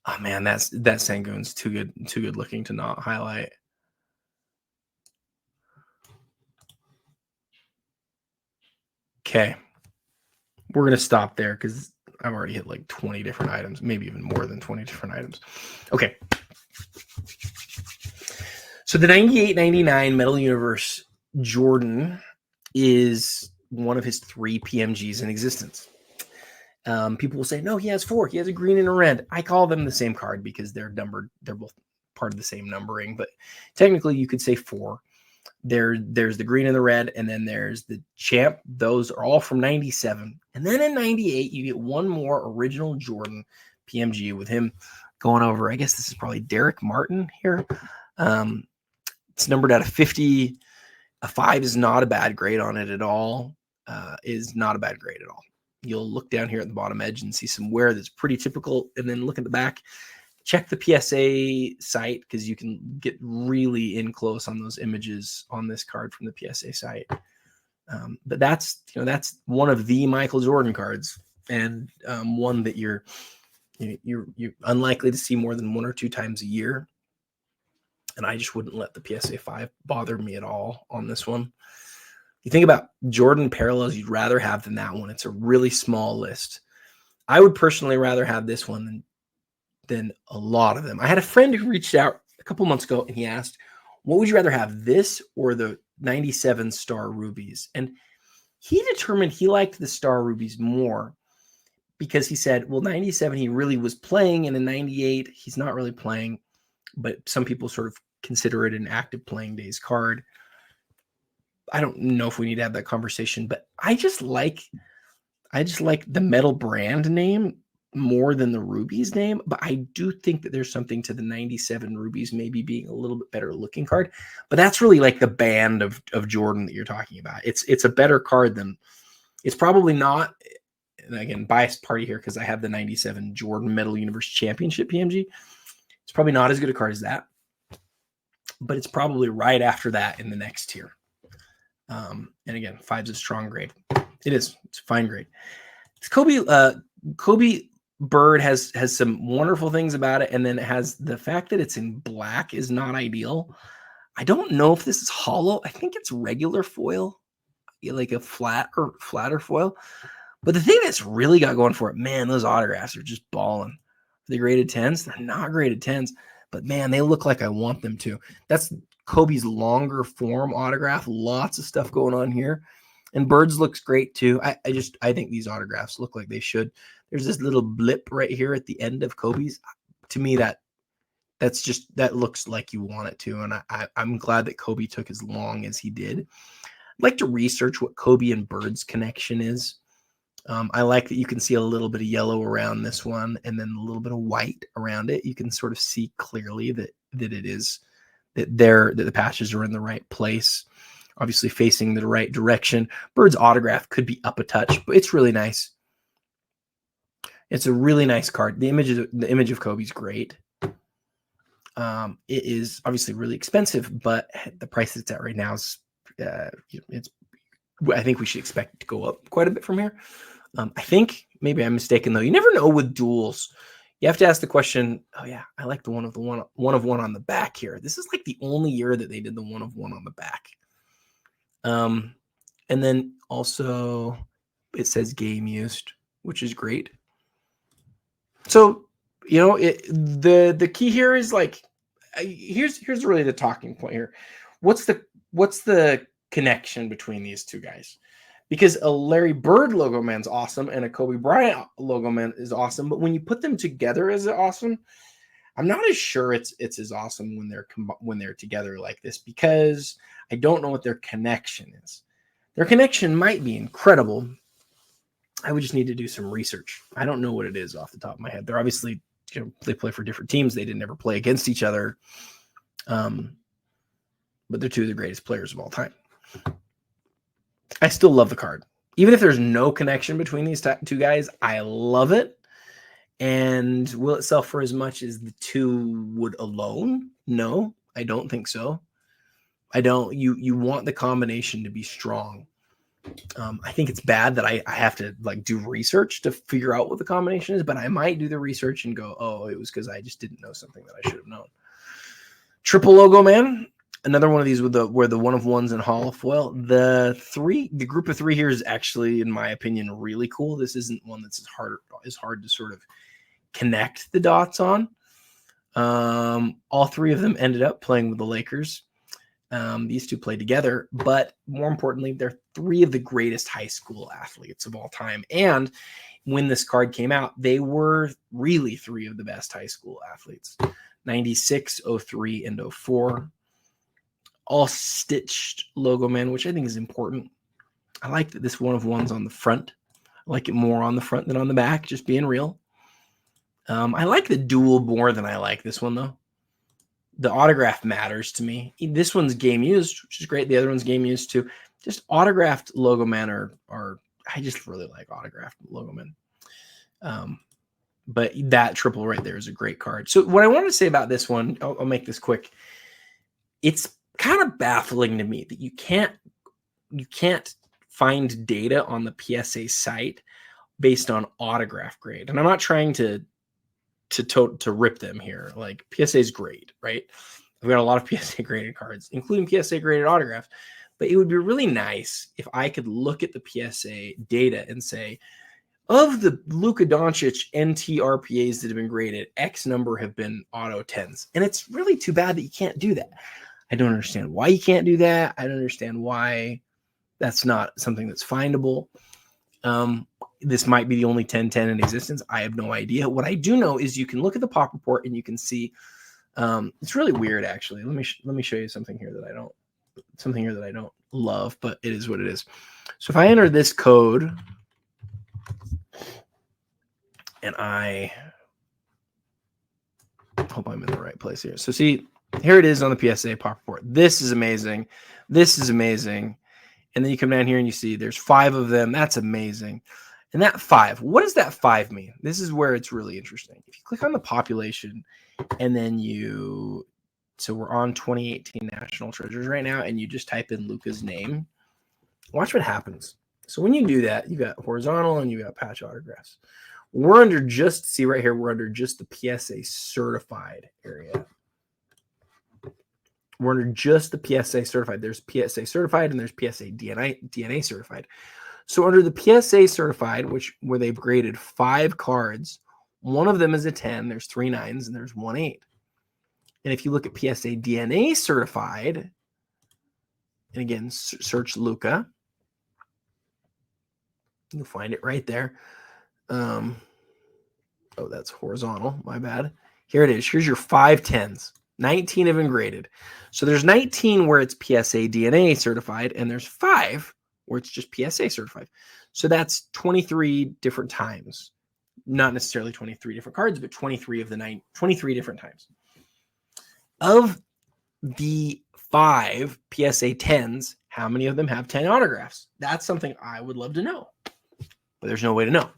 Oh man, that Sangoon's too good looking to not highlight. Okay. We're going to stop there because I've already hit like 20 different items, maybe even more than 20 different items. Okay. So the 98-99 Metal Universe Jordan is one of his 3 PMGs in existence. People will say, no, he has 4. He has a green and a red. I call them the same card because they're numbered. They're both part of the same numbering, but technically you could say 4. There's the green and the red, and then there's the champ. Those are all from 97. And then in 98, you get one more original Jordan PMG with him going over. I guess this is probably Derek Martin here. It's numbered out of 50. A 5 is not a bad grade on it at all. Is not a bad grade at all. You'll look down here at the bottom edge and see some wear that's pretty typical. And then look at the back. Check the PSA site because you can get really in close on those images on this card from the PSA site. But that's one of the Michael Jordan cards, and one that you're unlikely to see more than 1 or 2 times a year. And I just wouldn't let the PSA 5 bother me at all on this one. You think about Jordan parallels you'd rather have than that one. It's a really small list. I would personally rather have this one than a lot of them. I had a friend who reached out a couple months ago and he asked, what would you rather have, this or the 97 Star Rubies? And he determined he liked the Star Rubies more because he said, well, 97 he really was playing, and in 98 he's not really playing, but some people sort of consider it an active playing days card. I don't know if we need to have that conversation, but I just like the metal brand name more than the Rubies name, but I do think that there's something to the 97 Rubies maybe being a little bit better looking card. But that's really like the band of Jordan that you're talking about. It's a better card than, it's probably not, and again, biased party here because I have the 97 Jordan Metal Universe Championship PMG. It's probably not as good a card as that, but it's probably right after that in the next tier. And again, 5's a strong grade. It is. It's a fine grade. It's Kobe Bird has some wonderful things about it, and then it has the fact that it's in black is not ideal. I don't know if this is hollow. I think it's regular foil, like a flatter foil. But the thing that's really got going for it, man, those autographs are just balling. The graded 10s, they're not graded 10s, but man, they look like I want them to. That's Kobe's longer form autograph. Lots of stuff going on here. And Birds looks great too. I think these autographs look like they should. There's this little blip right here at the end of Kobe's. To me, that looks like you want it to. And I'm glad that Kobe took as long as he did. I'd like to research what Kobe and Bird's connection is. I like that you can see a little bit of yellow around this one and then a little bit of white around it. You can sort of see clearly that the patches are in the right place, obviously facing the right direction. Bird's autograph could be up a touch, but it's really nice. It's a really nice card. The image of Kobe's great. It is obviously really expensive, but the price it's at right now is, I think we should expect it to go up quite a bit from here. I think maybe I'm mistaken though. You never know with duels. You have to ask the question. Oh yeah, I like the one of one on the back here. This is like the only year that they did the one of one on the back. And then also it says game used, which is great. So the key here is like, here's really the talking point here. What's the connection between these two guys? Because a Larry Bird logo man's awesome and a Kobe Bryant logo man is awesome, but when you put them together as awesome, I'm not as sure it's as awesome when they're together like this, because I don't know what their connection is. Their connection might be incredible. I would just need to do some research. I don't know what it is off the top of my head. They're obviously, they play for different teams. They didn't ever play against each other. But they're two of the greatest players of all time. I still love the card. Even if there's no connection between these two guys, I love it. And will it sell for as much as the two would alone? No, I don't think so. I don't. You want the combination to be strong. I think it's bad that I have to like do research to figure out what the combination is, but I might do the research and go, oh, it was because I just didn't know something that I should have known. Triple logo man. Another one of these where the one of ones in Hall of Foil. The group of three here is actually, in my opinion, really cool. This isn't one that's as hard to sort of connect the dots on. All three of them ended up playing with the Lakers. These two played together, but more importantly, they're three of the greatest high school athletes of all time. And when this card came out, they were really three of the best high school athletes. 96, 03, and 04. All stitched logo man, which I think is important. I like that this one of one's on the front. I like it more on the front than on the back, just being real. I like the dual more than I like this one, though. The autograph matters to me. This one's game used, which is great. The other one's game used too. Just autographed logo men are I just really like autographed logo men. But that triple right there is a great card. So what I want to say about this one, I'll make this quick. It's kind of baffling to me that you can't find data on the PSA site based on autograph grade. And I'm not trying to rip them here. Like, PSA is great, right? I've got a lot of PSA graded cards, including PSA graded autographs. But it would be really nice if I could look at the PSA data and say, of the Luka Doncic NT RPAs that have been graded, X number have been auto 10s. And it's really too bad that you can't do that. I don't understand why you can't do that. I don't understand why that's not something that's findable. This might be the only 10-10 in existence. I have no idea. What I do know is you can look at the pop report and you can see. It's really weird, actually. Let me show you something here that I don't love, but it is what it is. So if I enter this code and I hope I'm in the right place here. So see, here it is on the PSA pop report. This is amazing. This is amazing. And then you come down here and you see there's 5 of them. That's amazing. And that 5, what does that 5 mean? This is where it's really interesting. If you click on the population and then so we're on 2018 National Treasures right now, and you just type in Luka's name, watch what happens. So when you do that, you got horizontal and you got patch autographs. We're under see right here, we're under just the PSA certified area. We're under just the PSA certified. There's PSA certified and there's PSA DNA certified. So under the PSA certified, where they've graded 5 cards, one of them is a 10, there's 3 9s, and there's 1 8. And if you look at PSA DNA certified, and again, search Luka, you'll find it right there. Oh, that's horizontal. My bad. Here it is. Here's your 5 10s. 19 have been graded. So there's 19 where it's PSA DNA certified, and there's 5 where it's just PSA certified. So that's 23 different times. Not necessarily 23 different cards, but 23 of the 23 different times. Of the 5 PSA 10s, how many of them have 10 autographs? That's something I would love to know, but there's no way to know.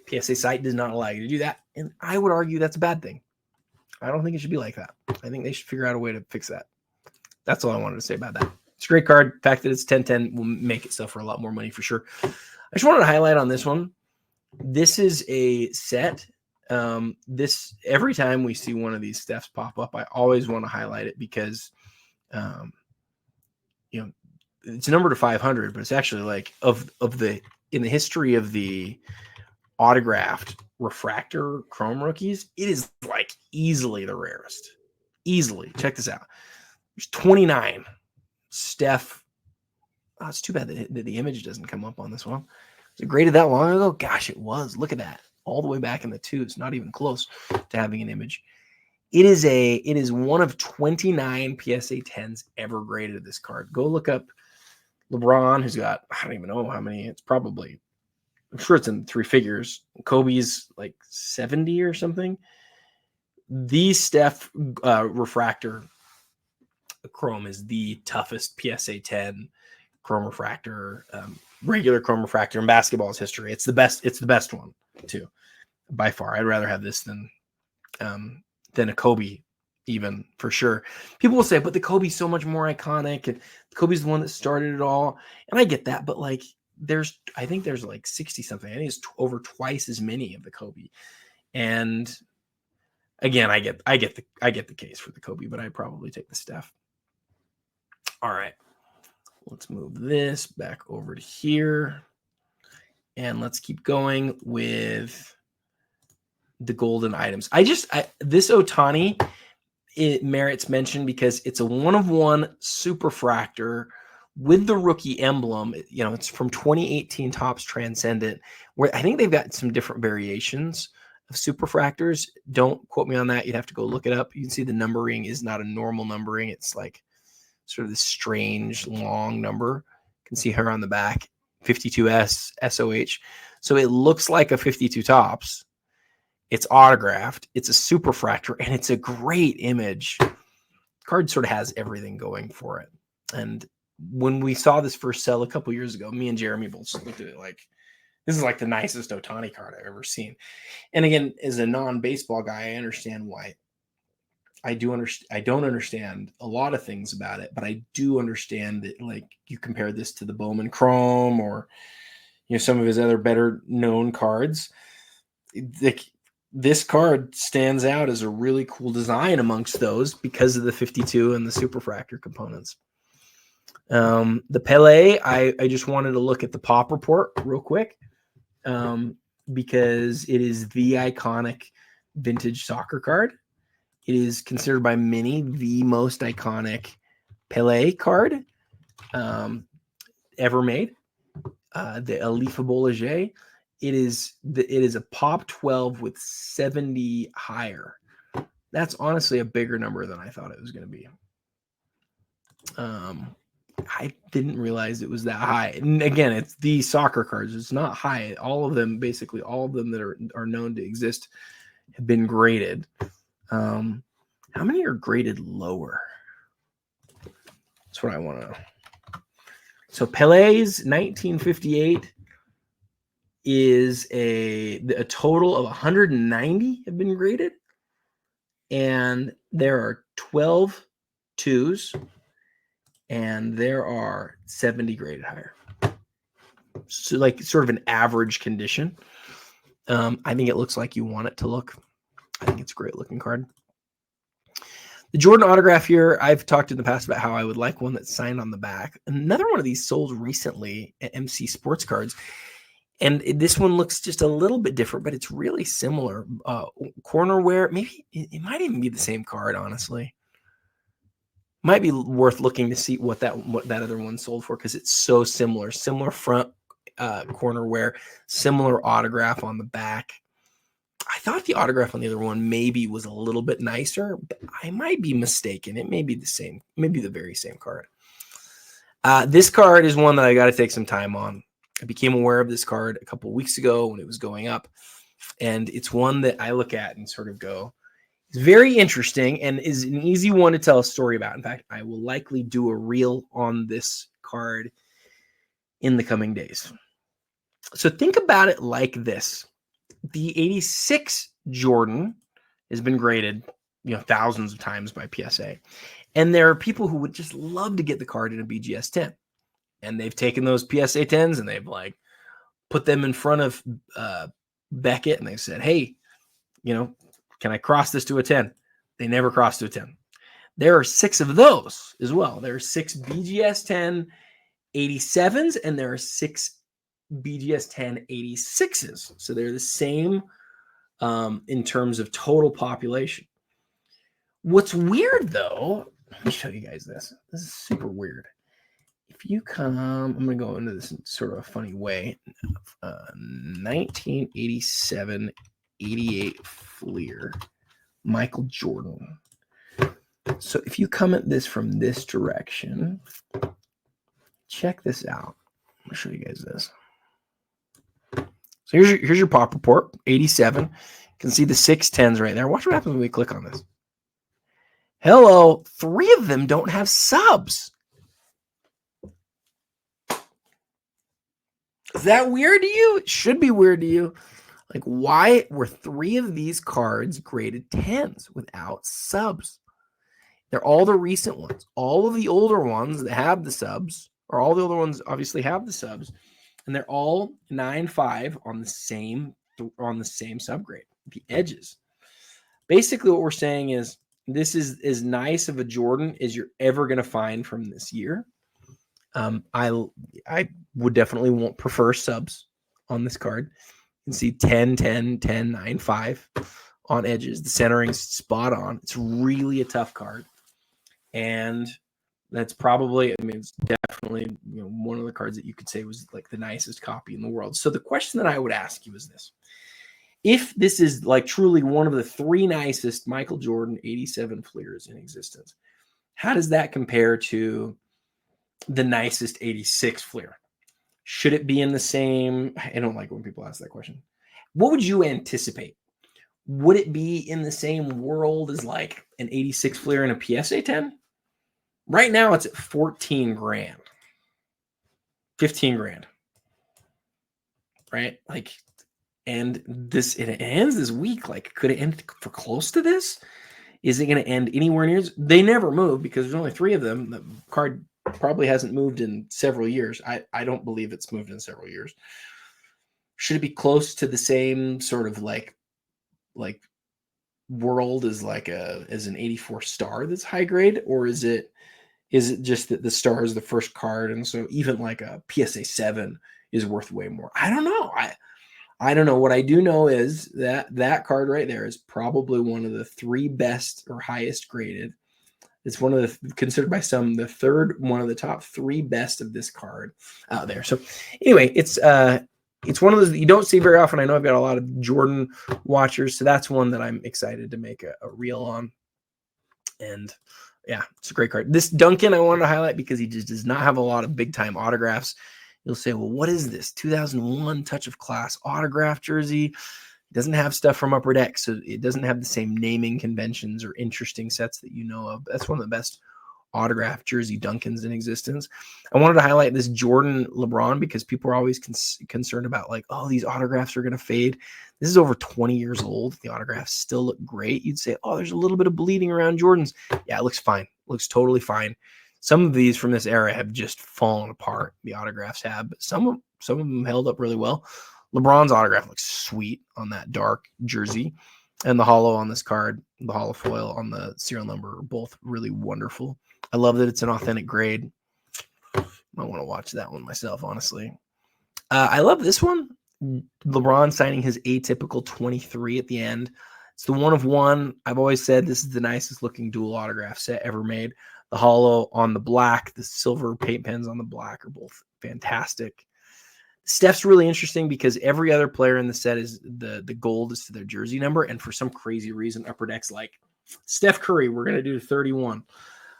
PSA site does not allow you to do that, and I would argue that's a bad thing. I don't think it should be like that. I think they should figure out a way to fix that. That's all I wanted to say about that. It's a great card. The fact that it's 10/10 will make it sell for a lot more money for sure. I just wanted to highlight on this one. This is a set. This every time we see one of these Stephs pop up, I always want to highlight it because, it's numbered to 500, but it's actually like in the history of the autographed refractor chrome rookies, it is like easily the rarest. Easily. Check this out. There's 29. Steph. Oh, it's too bad that the image doesn't come up on this one. Was it graded that long ago? Gosh, it was. Look at that. All the way back in the 2s. Not even close to having an image. It is one of 29 PSA 10s ever graded, this card. Go look up LeBron, who's got, I don't even know how many. It's probably, I'm sure it's in 3 figures. Kobe's like 70 or something. The Steph refractor chrome is the toughest PSA 10 chrome refractor, regular chrome refractor in basketball's history. It's the best. It's the best one too, by far. I'd rather have this than a Kobe, even, for sure. People will say, but the Kobe's so much more iconic, and Kobe's the one that started it all. And I get that, but like, I think there's like 60 something. I think it's over twice as many of the Kobe. And again, I get the case for the Kobe, but I'd probably take the Steph. All right, let's move this back over to here, and let's keep going with the Goldin items. This Ohtani, it merits mention because it's a 1-of-1 superfractor with the rookie emblem. It's from 2018 Topps Transcendent, where I think they've got some different variations of superfractors. Don't quote me on that. You'd have to go look it up. You can see the numbering is not a normal numbering. It's like sort of this strange long number. You can see her on the back, 52S SOH. So it looks like a 52 Topps. It's autographed. It's a superfractor, and it's a great image. The card sort of has everything going for it. And when we saw this first sell a couple years ago, me and Jeremy both looked at it like, this is like the nicest Ohtani card I've ever seen. And again, as a non-baseball guy, I understand why. I don't understand a lot of things about it, but I do understand that, like, you compare this to the Bowman Chrome or some of his other better known cards. This card stands out as a really cool design amongst those because of the 52 and the superfractor components. The Pele, I just wanted to look at the pop report real quick, because it is the iconic vintage soccer card. It is considered by many the most iconic Pele card ever made. The Alifa Bolliger. It is a pop 12 with 70 higher. That's honestly a bigger number than I thought it was going to be. I didn't realize it was that high. And again, it's the soccer cards. It's not high. Basically all of them that are known to exist have been graded. How many are graded lower? That's what I want to know. So Pele's 1958 is a total of 190 have been graded, and there are 12 twos, and there are 70 graded higher. So like sort of an average condition. I think it looks like you want it to look. I think it's a great looking card. The Jordan autograph here, I've talked in the past about how I would like one that's signed on the back. Another one of these sold recently at MC Sports Cards. And this one looks just a little bit different, but it's really similar. Corner wear, maybe it might even be the same card, honestly. Might be worth looking to see what that other one sold for, because it's so similar. Similar front corner wear, similar autograph on the back. I thought the autograph on the other one maybe was a little bit nicer, but I might be mistaken. It may be the same, maybe the very same card. This card is one that I got to take some time on. I became aware of this card a couple weeks ago when it was going up, and it's one that I look at and sort of go, it's very interesting and is an easy one to tell a story about. In fact, I will likely do a reel on this card in the coming days. So think about it like this. The 86 Jordan has been graded, thousands of times by PSA. And there are people who would just love to get the card in a BGS 10. And they've taken those PSA 10s and they've put them in front of Beckett and they said, hey, can I cross this to a 10? They never crossed to a 10. There are 6 of those as well. There are 6 BGS 10 87s and there are 6 BGS 10 86s. So they're the same in terms of total population. What's weird though, let me show you guys this. This is super weird. If you come, I'm going to go into this in sort of a funny way. 1987 88 Fleer, Michael Jordan. So if you come at this from this direction, check this out. I'm going to show you guys this. So here's your pop report, 87. You can see the 610s right there. Watch what happens when we click on this. Hello, 3 of them don't have subs. Is that weird to you? It should be weird to you. Why were 3 of these cards graded 10s without subs? They're all the recent ones. All of the older ones that have the subs, or all the older ones obviously have the subs, and they're all 9.5 on the same subgrade, the edges. Basically, what we're saying is this is as nice of a Jordan as you're ever going to find from this year. I would definitely prefer subs on this card. You can see 10, 10, 10, 9, 5 on edges. The centering's spot on. It's really a tough card. And that's probably, it's definitely one of the cards that you could say was the nicest copy in the world. So the question that I would ask you is this. If this is truly one of the 3 nicest Michael Jordan 87 Fleers in existence, how does that compare to the nicest 86 Fleer? Should it be in the same? I don't like when people ask that question. What would you anticipate? Would it be in the same world as an 86 Fleer and a PSA 10? Right now it's at 14 grand, 15 grand, right? And it ends this week. Could it end for close to this? Is it going to end anywhere near? They never move because there's only 3 of them. The card probably hasn't moved in several years. I don't believe it's moved in several years. Should it be close to the same sort of world as as an 84 star that's high grade, or is it just that the star is the first card and so even a PSA 7 is worth way more? I don't know. I don't know. What I do know is that card right there is probably one of the 3 best or highest graded. It's one of the, considered by some, the third, one of the top 3 best of this card out there. So anyway, it's one of those that you don't see very often. I know I've got a lot of Jordan watchers, so that's one that I'm excited to make a reel on. And yeah, it's a great card. This Duncan I wanted to highlight because he just does not have a lot of big time autographs. You'll say, well, what is this? 2001 Touch of Class autograph jersey. It doesn't have stuff from Upper Deck, so it doesn't have the same naming conventions or interesting sets that you know of. That's one of the best autograph jersey Duncans in existence. I wanted to highlight this Jordan LeBron because people are always concerned about these autographs are going to fade. This is over 20 years old. The autographs still look great. You'd say, oh, there's a little bit of bleeding around Jordans. Yeah, it looks fine. It looks totally fine. Some of these from this era have just fallen apart. The autographs have, but some of them held up really well. LeBron's autograph looks sweet on that dark jersey, and the hollow on this card, the hollow foil on the serial number are both really wonderful. I love that it's an authentic grade. I want to watch that one myself, honestly. I love this one. LeBron signing his atypical 23 at the end. It's the 1 of 1. I've always said this is the nicest looking dual autograph set ever made. The hollow on the black, the silver paint pens on the black are both fantastic. Steph's really interesting because every other player in the set is the gold is to their jersey number. And for some crazy reason, Upper Deck's Steph Curry, we're going to do 31.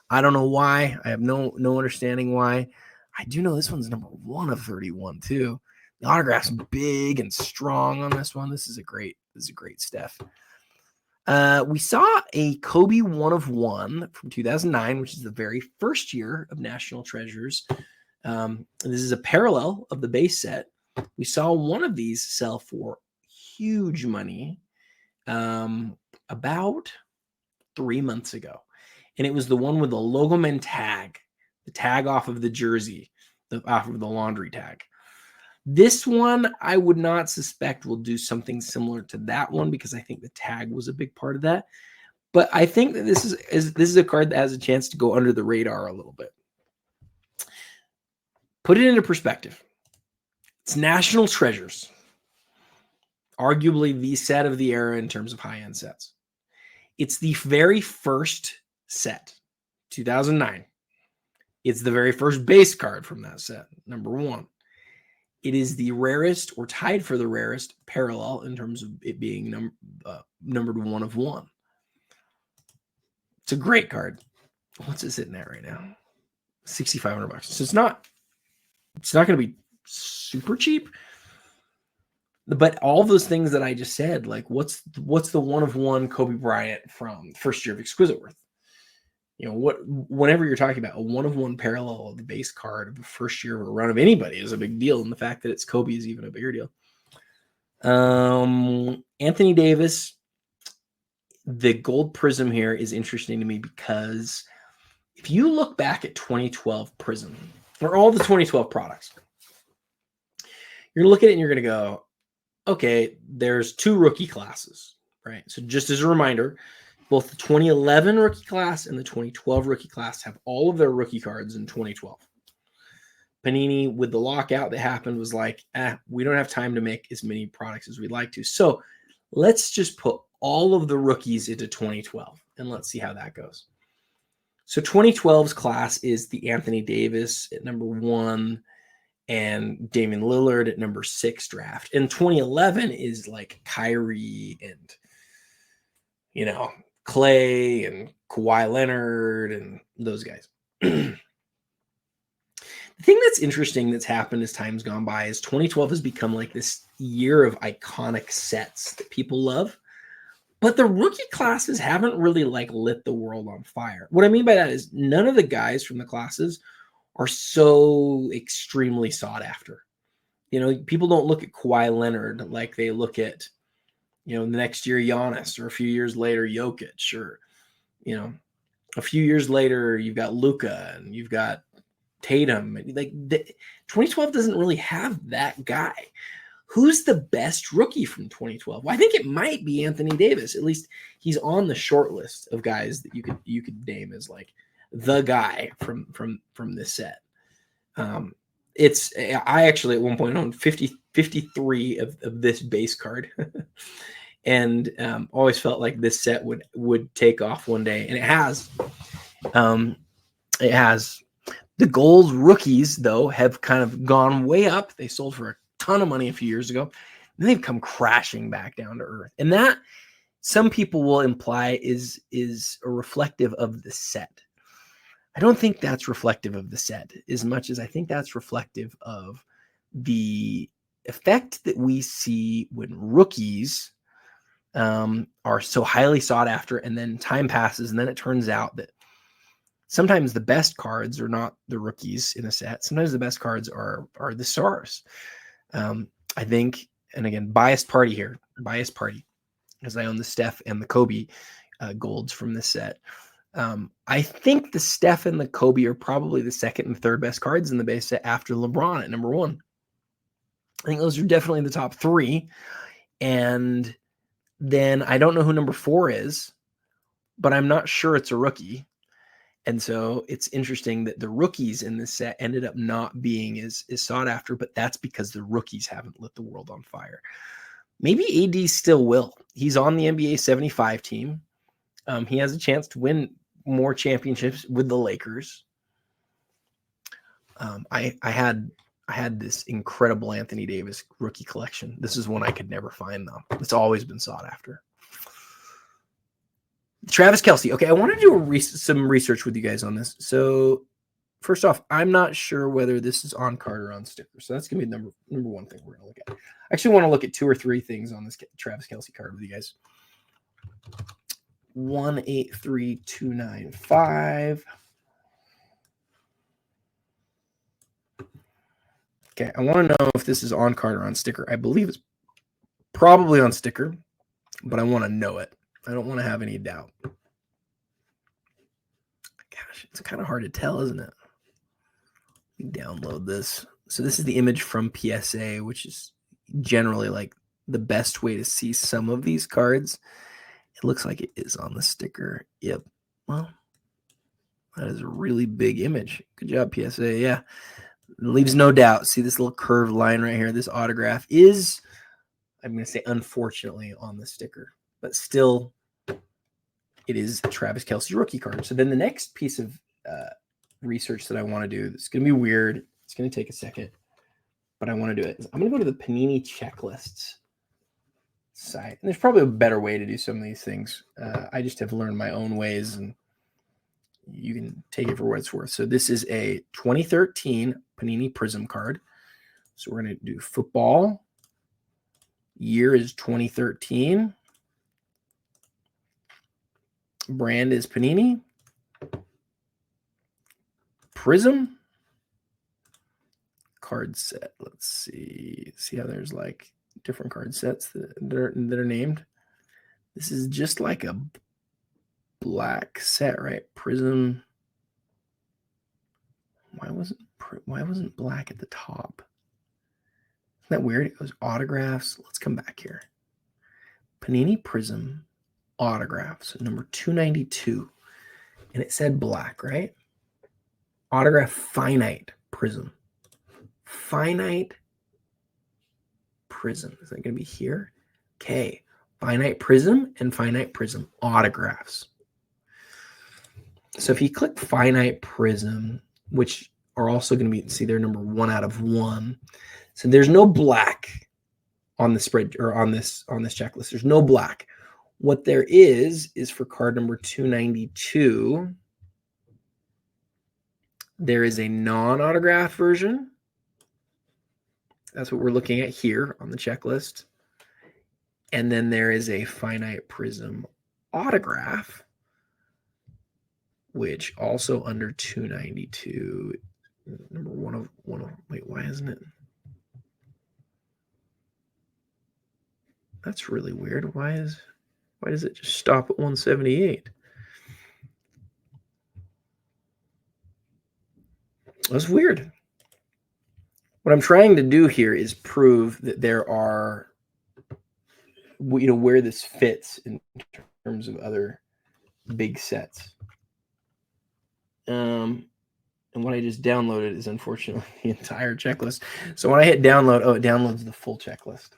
I don't know why. I have no understanding why. I do know this one's number 1 of 31 too. The autograph's big and strong on this one. This is a great Steph. We saw a Kobe 1 of 1 from 2009, which is the very first year of National Treasures. This is a parallel of the base set. We saw one of these sell for huge money about 3 months ago. And it was the one with the Logoman tag, the tag off of the jersey, off of the laundry tag. This one, I would not suspect will do something similar to that one because I think the tag was a big part of that. But I think that this is a card that has a chance to go under the radar a little bit. Put it into perspective. It's National Treasures. Arguably the set of the era in terms of high-end sets. It's the very first set, 2009. It's the very first base card from that set, number 1. It is the rarest or tied for the rarest parallel in terms of it being numbered 1 of 1. It's a great card. What's it sitting at right now? $6,500. So it's not going to be super cheap. But all those things that I just said, like what's the 1 of 1 Kobe Bryant from first year of Exquisite Worth? You know, whenever you're talking about a 1 of 1 parallel of the base card of the first year of a run of anybody is a big deal. And the fact that it's Kobe is even a bigger deal. Anthony Davis, the gold prism here is interesting to me because if you look back at 2012 prism or all the 2012 products, you're going to look at it and you're going to go, okay, there's 2 rookie classes, right? So just as a reminder, both the 2011 rookie class and the 2012 rookie class have all of their rookie cards in 2012. Panini, with the lockout that happened, was like, we don't have time to make as many products as we'd like to. So let's just put all of the rookies into 2012, and let's see how that goes. So 2012's class is the Anthony Davis at number 1 and Damian Lillard at number 6 draft. And 2011 is like Kyrie and, you know, Clay and Kawhi Leonard and those guys. The thing that's interesting that's happened as time's gone by is 2012 has become like this year of iconic sets that people love. But the rookie classes haven't really like lit the world on fire. What I mean by that is none of the guys from the classes are so extremely sought after. You know, people don't look at Kawhi Leonard like they look at, you know, the next year Giannis, or a few years later Jokic, or, you know, a few years later you've got Luka and you've got Tatum. Like 2012 doesn't really have that guy. Who's the best rookie from 2012? Well, I think it might be Anthony Davis. At least he's on the short list of guys that you could name as like the guy from this set. I actually at one point owned 53 of this base card. And always felt like this set would take off one day, and it has. It has. The gold rookies, though, have kind of gone way up. They sold for a ton of money a few years ago. Then they've come crashing back down to earth, and that some people will imply is a reflective of the set. I don't think that's reflective of the set as much as I think that's reflective of the effect that we see when rookies are so highly sought after, and then time passes, and then it turns out that sometimes the best cards are not the rookies in a set. Sometimes the best cards are the stars. I think, and again, biased party, because I own the Steph and the Kobe golds from this set. I think the Steph and the Kobe are probably the second and third best cards in the base set after LeBron at number 1. I think those are definitely the top 3. And then I don't know who number 4 is, but I'm not sure it's a rookie. And so it's interesting that the rookies in this set ended up not being as sought after, but that's because the rookies haven't lit the world on fire. Maybe AD still will. He's on the NBA 75 team. He has a chance to win more championships with the Lakers. I had this incredible Anthony Davis rookie collection. This is one I could never find, though. It's always been sought after. Travis Kelce. Okay, I want to do some research with you guys on this. So first off, I'm not sure whether this is on card or on sticker. So that's going to be number one thing we're going to look at. I actually want to look at 2 or 3 things on this Travis Kelce card with you guys. 183295. Okay, I want to know if this is on card or on sticker. I believe it's probably on sticker, but I want to know it. I don't want to have any doubt. Gosh, it's kind of hard to tell, isn't it? Let me download this. So this is the image from PSA, which is generally like the best way to see some of these cards. It looks like it is on the sticker. Yep. Well, that is a really big image. Good job, PSA. Yeah. It leaves no doubt. See this little curved line right here? This autograph is, I'm going to say unfortunately, on the sticker. But still, it is a Travis Kelce rookie card. So then the next piece of research that I want to do, it's going to be weird. It's going to take a second. But I want to do it. I'm going to go to the Panini checklists site. And there's probably a better way to do some of these things. I just have learned my own ways, and you can take it for what it's worth. So this is a 2013 Panini Prism card. So we're going to do football. Year is 2013. Brand is Panini. Prism. Card set. Let's see. See how there's like different card sets that are named. This is just like a black set, right? Prism. Why wasn't black at the top? Isn't that weird? It goes autographs. Let's come back here. Panini Prism autographs, number 292. And it said black, right? Autograph finite Prism. Finite Prism. Is that going to be here? Okay. Finite Prism and Finite Prism autographs. So if you click Finite Prism, which are also going to be, see, they're number 1 out of 1. So there's no black on the spread or on this checklist. There's no black. What there is for card number 292, there is a non-autograph version. That's what we're looking at here on the checklist. And then there is a Finite Prism autograph, which also under 292, number one of, wait, why isn't it? That's really weird. Why does it just stop at 178? That's weird. What I'm trying to do here is prove that there are, where this fits in terms of other big sets. And what I just downloaded is unfortunately the entire checklist. So when I hit download, it downloads the full checklist.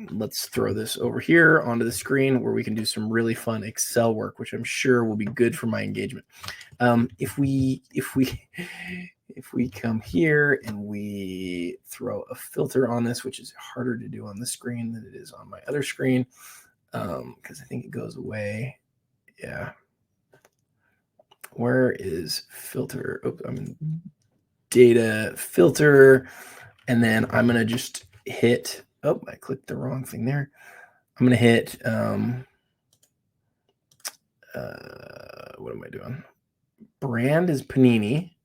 Let's throw this over here onto the screen where we can do some really fun Excel work, which I'm sure will be good for my engagement. If we come here and we throw a filter on this, which is harder to do on this screen than it is on my other screen, because I think it goes away. Yeah. Where is filter? Oops, I'm in data filter, and then I'm gonna just hit. Oh, I clicked the wrong thing there. I'm gonna hit. What am I doing? Brand is Panini.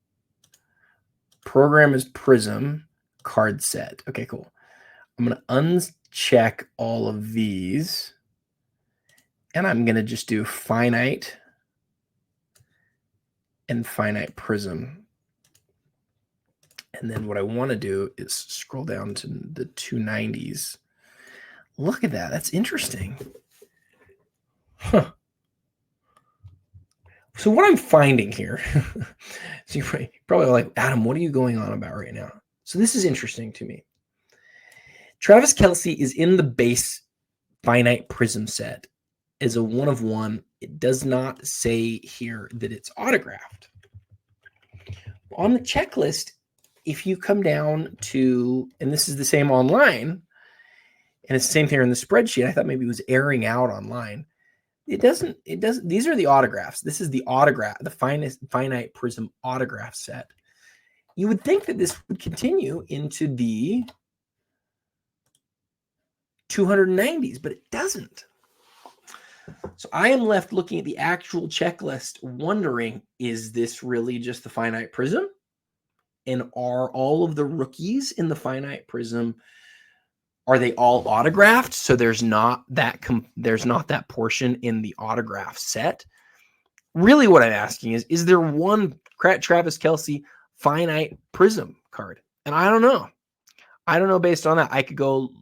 Program is Prism. Card set. Okay, cool. I'm gonna uncheck all of these, and I'm gonna just do finite and Finite Prism. And then what I want to do is scroll down to the 290s. Look at that. That's interesting. Huh. So what I'm finding here, so you're probably like, Adam, what are you going on about right now? So this is interesting to me. Travis Kelce is in the base Finite Prism set as a 1 of 1. It does not say here that it's autographed. On the checklist, if you come down to, and this is the same online, and it's the same thing in the spreadsheet. I thought maybe it was airing out online. It doesn't. These are the autographs. This is the autograph, the finite prism autograph set. You would think that this would continue into the 290s, but it doesn't. So I am left looking at the actual checklist, wondering, is this really just the finite prism? And are all of the rookies in the finite prism, are they all autographed? So there's not that portion in the autograph set. Really what I'm asking is there one Travis Kelce finite prism card? And I don't know. Based on that. I could go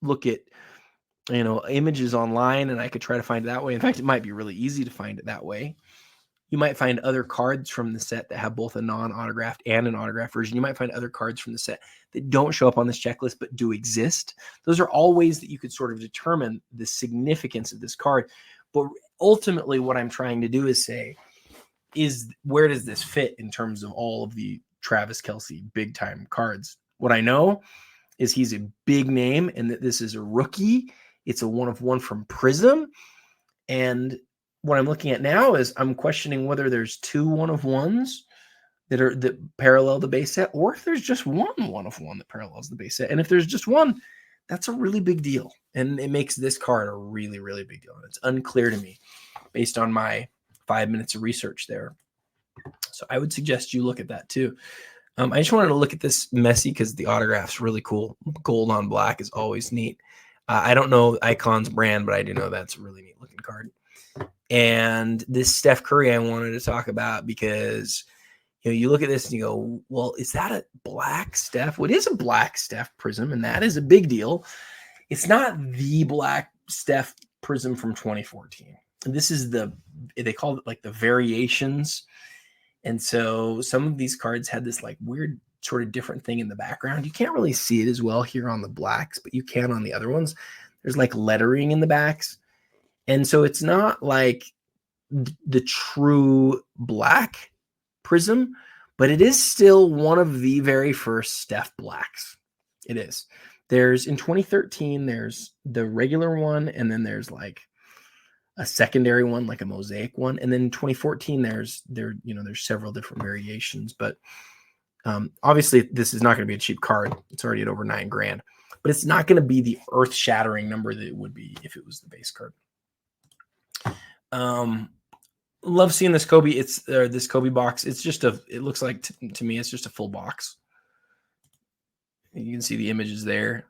look at images online and I could try to find it that way. In fact, it might be really easy to find it that way. You might find other cards from the set that have both a non-autographed and an autographed version. You might find other cards from the set that don't show up on this checklist but do exist. Those are all ways that you could sort of determine the significance of this card. But ultimately what I'm trying to do is say, where does this fit in terms of all of the Travis Kelce big time cards? What I know is he's a big name and that this is a rookie. It's a 1/1 from Prism. And what I'm looking at now is I'm questioning whether there's 2 1/1s that parallel the base set, or if there's just one 1/1 that parallels the base set. And if there's just one, that's a really big deal. And it makes this card a really, really big deal. And it's unclear to me based on my 5 minutes of research there. So I would suggest you look at that too. I just wanted to look at this messy because the autograph's really cool. Gold on black is always neat. I don't know Icon's brand, but I do know that's a really neat looking card. And this Steph Curry I wanted to talk about because you look at this and you go, well, is that a black Steph? Well, it is a black Steph prism, and that is a big deal. It's not the black Steph prism from 2014. And this is they call it like the variations. And so some of these cards had this like weird sort of different thing in the background. You can't really see it as well here on the blacks, but you can on the other ones. There's like lettering in the backs. And so it's not like the true black prism, but it is still one of the very first Steph blacks. It is. There's in 2013, there's the regular one, and then there's like a secondary one, like a mosaic one. And then in 2014, there's several different variations, but obviously this is not going to be a cheap card. It's already at over $9,000, but it's not going to be the earth shattering number that it would be if it was the base card. Love seeing this Kobe. It's this Kobe box. It's just it looks like to me, it's just a full box. You can see the images there.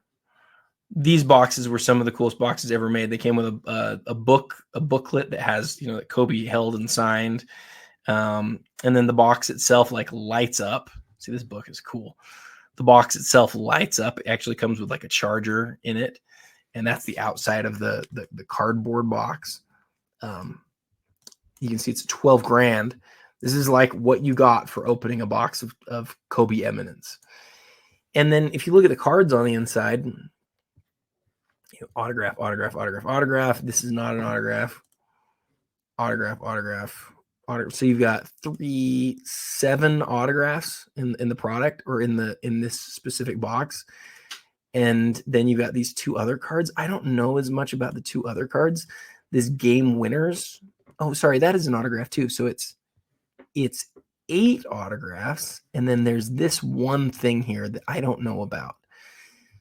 These boxes were some of the coolest boxes ever made. They came with a booklet that has, that Kobe held and signed. And then the box itself like lights up. See, this book is cool. The box itself lights up. It actually comes with like a charger in it. And that's the outside of the cardboard box. You can see it's $12,000. This is like what you got for opening a box of Kobe Eminence. And then if you look at the cards on the inside, autograph. This is not an autograph. Autograph. So you've got 7 autographs in the product or in this specific box. And then you've got these 2 other cards. I don't know as much about the 2 other cards. This game winners. Oh, sorry, that is an autograph too. So it's 8 autographs, and then there's this one thing here that I don't know about.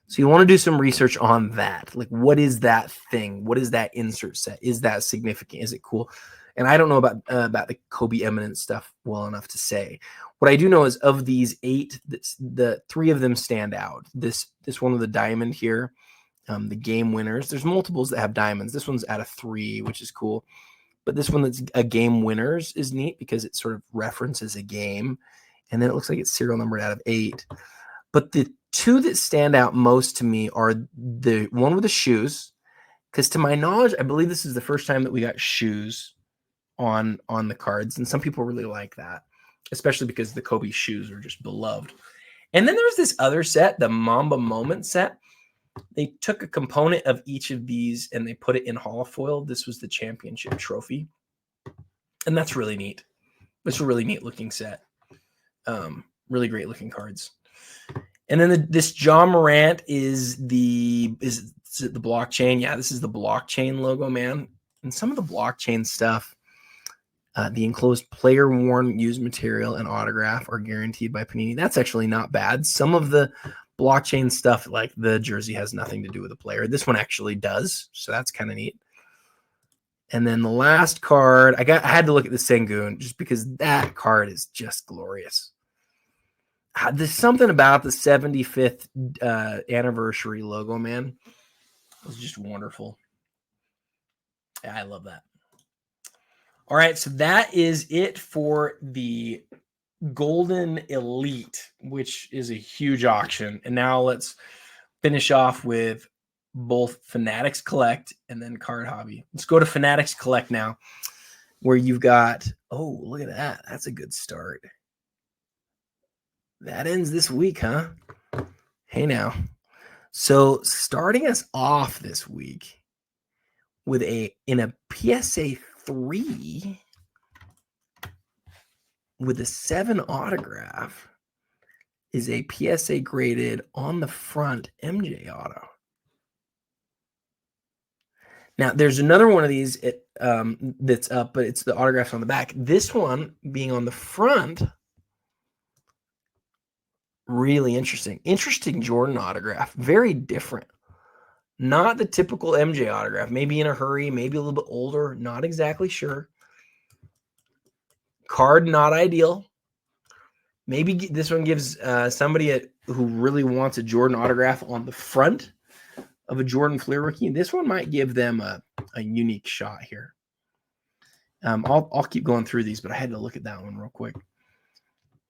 So you want to do some research on that. Like, what is that thing? What is that insert set? Is that significant? Is it cool? And I don't know about the Kobe Eminence stuff well enough to say. What I do know is of these 8, the 3 of them stand out. This one with the diamond here, the game winners. There's multiples that have diamonds. This one's out of 3, which is cool. But this one that's a game winners is neat because it sort of references a game. And then it looks like it's serial numbered out of 8. But the 2 that stand out most to me are the one with the shoes. Because to my knowledge, I believe this is the first time that we got shoes on the cards. And some people really like that, especially because the Kobe shoes are just beloved. And then there's this other set, the Mamba Moment set. They took a component of each of these and they put it in holofoil. This was the championship trophy. And that's really neat. It's a really neat looking set. Really great looking cards. And then this Ja Morant is the blockchain. Yeah, this is the blockchain logo, man. And some of the blockchain stuff, the enclosed player-worn used material and autograph are guaranteed by Panini. That's actually not bad. Some of the blockchain stuff, like the jersey, has nothing to do with the player. This one actually does, so that's kind of neat. And then the last card, I had to look at the Sengun just because that card is just glorious. There's something about the 75th anniversary logo, man. It was just wonderful. Yeah, I love that. All right, so that is it for the Goldin Elite, which is a huge auction. And now let's finish off with both Fanatics Collect and then Card Hobby. Let's go to Fanatics Collect now, where you've got, oh, look at that. That's a good start. That ends this week, huh? Hey now. So starting us off this week with in a PSA 3 with a 7 autograph is a PSA graded on the front MJ auto. Now there's another one of these that's up, but it's the autographs on the back. This one being on the front, really interesting. Interesting Jordan autograph, very different. Not the typical MJ autograph, maybe in a hurry, maybe a little bit older, not exactly sure. Card not ideal. Maybe this one gives somebody who really wants a Jordan autograph on the front of a Jordan Fleer rookie. This one might give them a unique shot here. I'll keep going through these, but I had to look at that one real quick.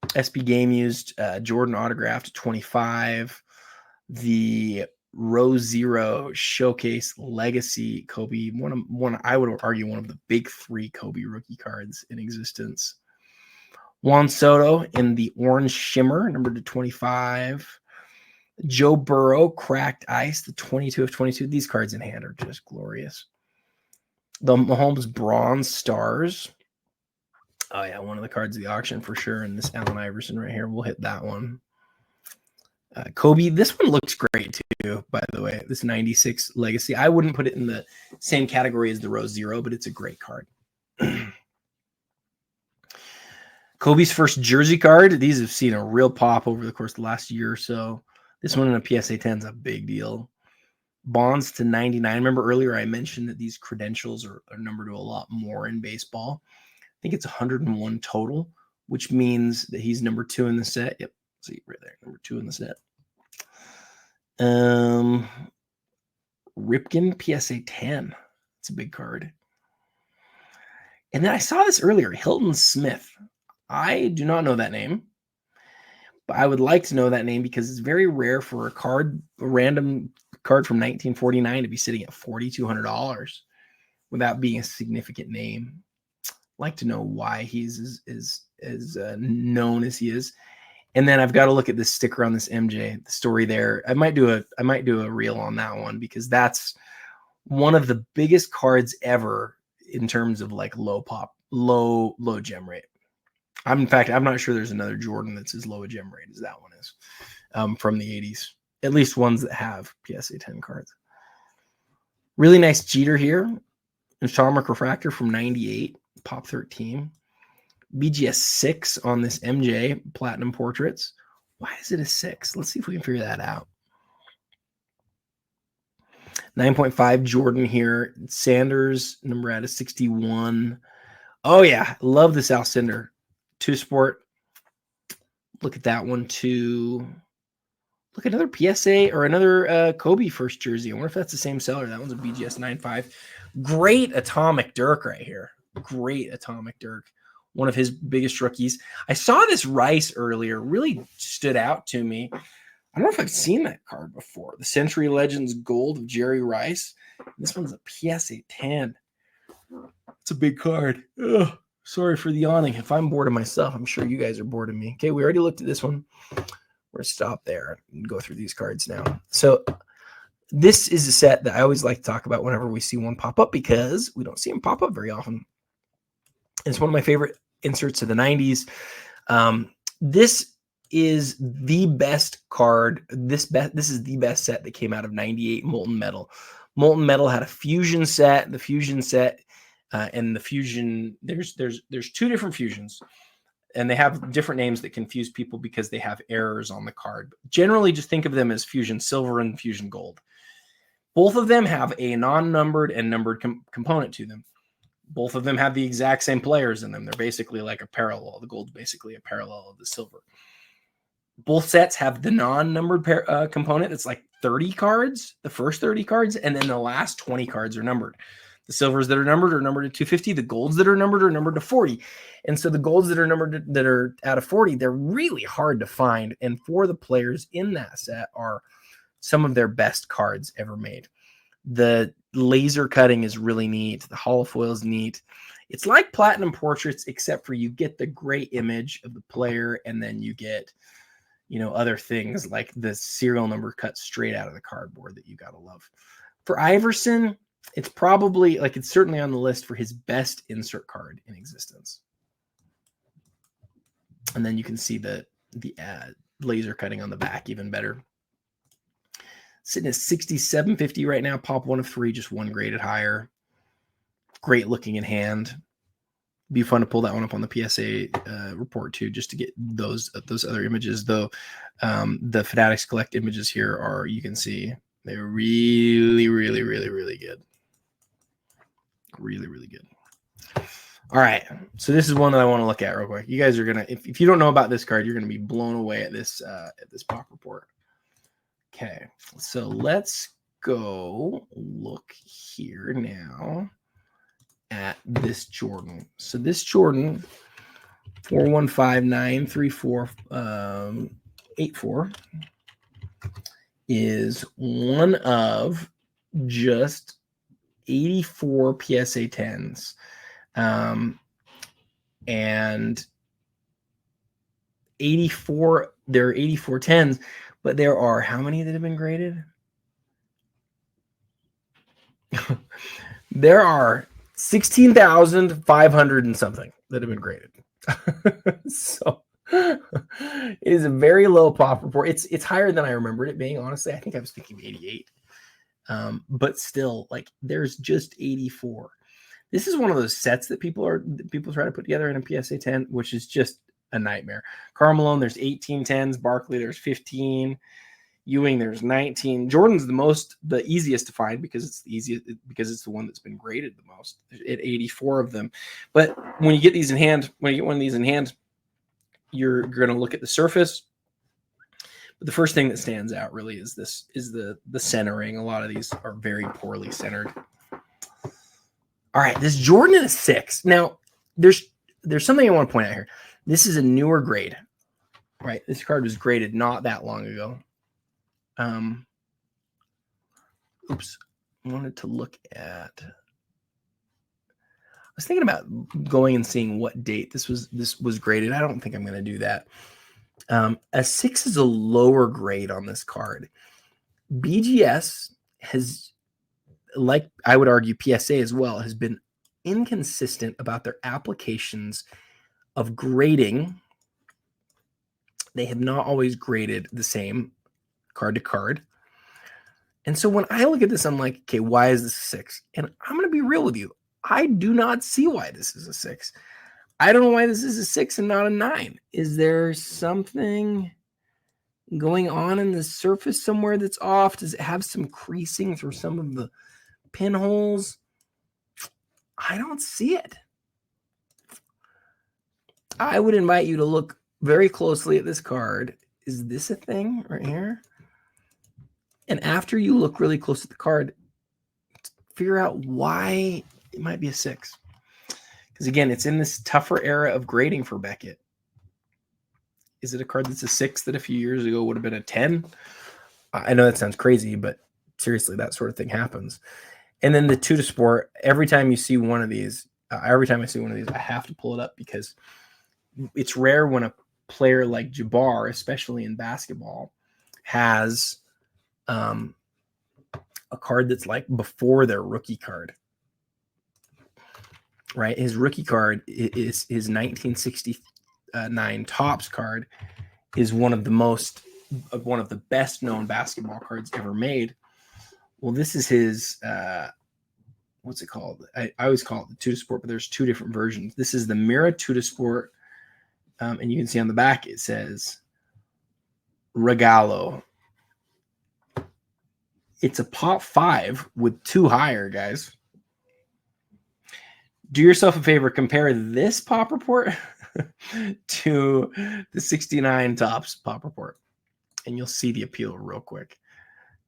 SB Game used Jordan autographed 25. The Row Zero Showcase Legacy Kobe, one I would argue one of the big 3 Kobe rookie cards in existence. Juan Soto in the Orange Shimmer, number to 25. Joe Burrow Cracked Ice, the 22 of 22. These cards in hand are just glorious. The Mahomes Bronze Stars. Oh yeah, one of the cards of the auction for sure. And this Allen Iverson right here, we'll hit that one. Kobe, this one looks great too, by the way. This 96 Legacy. I wouldn't put it in the same category as the Rose Zero, but it's a great card. Kobe's first jersey card. These have seen a real pop over the course of the last year or so. This one in a PSA 10 is a big deal. Bonds to 99. Remember earlier I mentioned that these credentials are numbered to a lot more in baseball. I think it's 101 total, which means that he's number 2 in the set. Yep. See right there, number 2 in the set. Ripken PSA 10. It's a big card. And then I saw this earlier, Hilton Smith. I do not know that name, but I would like to know that name because it's very rare for a random card from 1949 to be sitting at $4,200 without being a significant name. I'd like to know why he's as known as he is. And then I've got to look at this sticker on this MJ, the story there. I might do a reel on that one because that's one of the biggest cards ever in terms of like low gem rate. In fact, I'm not sure there's another Jordan that's as low a gem rate as that one is from the 80s. At least ones that have PSA 10 cards. Really nice Jeter here. Atomic Refractor from 98, Pop 13. BGS 6 on this MJ Platinum Portraits. Why is it a 6? Let's see if we can figure that out. 9.5 Jordan here. Sanders, number out of 61. Oh, yeah. Love this Alcindor. 2 Sport. Look at that one, too. Look, another PSA or another Kobe first jersey. I wonder if that's the same seller. That one's a BGS 9.5. Great Atomic Dirk right here. Great Atomic Dirk. One of his biggest rookies. I saw this Rice earlier. Really stood out to me. I don't know if I've seen that card before. The Century Legends Gold of Jerry Rice. This one's a PSA 10. It's a big card. Ugh. Sorry for the yawning. If I'm bored of myself, I'm sure you guys are bored of me. Okay, we already looked at this one. We're going to stop there and go through these cards now. So this is a set that I always like to talk about whenever we see one pop up because we don't see them pop up very often. It's one of my favorite inserts of the 90s. This is the best card. This is the best set that came out of 98 Molten Metal. Molten Metal had a fusion set. The fusion set and the fusion, there's two different fusions, and they have different names that confuse people because they have errors on the card. But generally, just think of them as Fusion Silver and Fusion Gold. Both of them have a non-numbered and numbered component to them. Both of them have the exact same players in them. They're basically like a parallel. The gold's basically a parallel of the silver. Both sets have the non-numbered component. It's like 30 cards, the first 30 cards, and then the last 20 cards are numbered. The silvers that are numbered to 250. The golds that are numbered to 40. And so the golds that are numbered that are out of 40, they're really hard to find. And for the players in that set are some of their best cards ever made. The laser cutting is really neat. The holofoil is neat. It's like Platinum Portraits, except for you get the great image of the player, and then you get, other things like the serial number cut straight out of the cardboard that you gotta love. For Iverson, it's probably it's certainly on the list for his best insert card in existence. And then you can see the laser cutting on the back even better. Sitting at 6750 right now. Pop 1 of 3, just one graded higher. Great looking in hand. Be fun to pull that one up on the PSA report too, just to get those other images. Though the Fanatics Collect images here are, you can see, they're really, really, really, really good. Really, really good. All right, so this is one that I want to look at real quick. You guys are gonna, if you don't know about this card, you're gonna be blown away at this pop report. Okay, so let's go look here now at this Jordan. So this Jordan 41593484 is one of just 84 PSA 10s. And 84, there are 84 10s, but there are how many that have been graded? There are 16,500 and something that have been graded. So it is a very low pop report. It's higher than I remembered it being, honestly. I think I was thinking 88. But still, there's just 84. This is one of those sets that people try to put together in a PSA 10, which is just a nightmare. Karl Malone, there's 18 10s. Barkley, there's 15. Ewing, there's 19. Jordan's the easiest to find because it's the easiest, because it's the one that's been graded the most at 84 of them. But when you get these in hand, you're going to look at the surface. But the first thing that stands out really is the centering. A lot of these are very poorly centered. All right, this Jordan is 6. Now, there's something I want to point out here. This is a newer grade, right? This card was graded not that long ago. Oops. I wanted to look at. I was thinking about going and seeing what date this was graded. I don't think I'm going to do that. A 6 is a lower grade on this card. BGS has, like I would argue PSA as well, has been inconsistent about their applications of grading. They have not always graded the same card to card. And so when I look at this, I'm like, okay, why is this a 6? And I'm going to be real with you. I do not see why this is a 6. I don't know why this is a 6 and not a 9. Is there something going on in the surface somewhere that's off? Does it have some creasing through some of the pinholes? I don't see it. I would invite you to look very closely at this card. Is this a thing right here? And after you look really close at the card, figure out why it might be a 6. Because again, it's in this tougher era of grading for Beckett. Is it a card that's a 6 that a few years ago would have been a 10? I know that sounds crazy, but seriously, that sort of thing happens. And then the 2 to Sport, every time I see one of these, I have to pull it up because it's rare when a player like Jabbar, especially in basketball, has a card that's like before their rookie card, right? His rookie card is his 1969 Topps card is one of the best known basketball cards ever made. Well, this is his, what's it called? I always call it the Tuta Sport, but there's two different versions. This is the Mira Tuta Sport. And you can see on the back, it says Regalo. It's a Pop 5 with 2 higher, guys. Do yourself a favor, compare this Pop Report to the 69 Topps Pop Report, and you'll see the appeal real quick.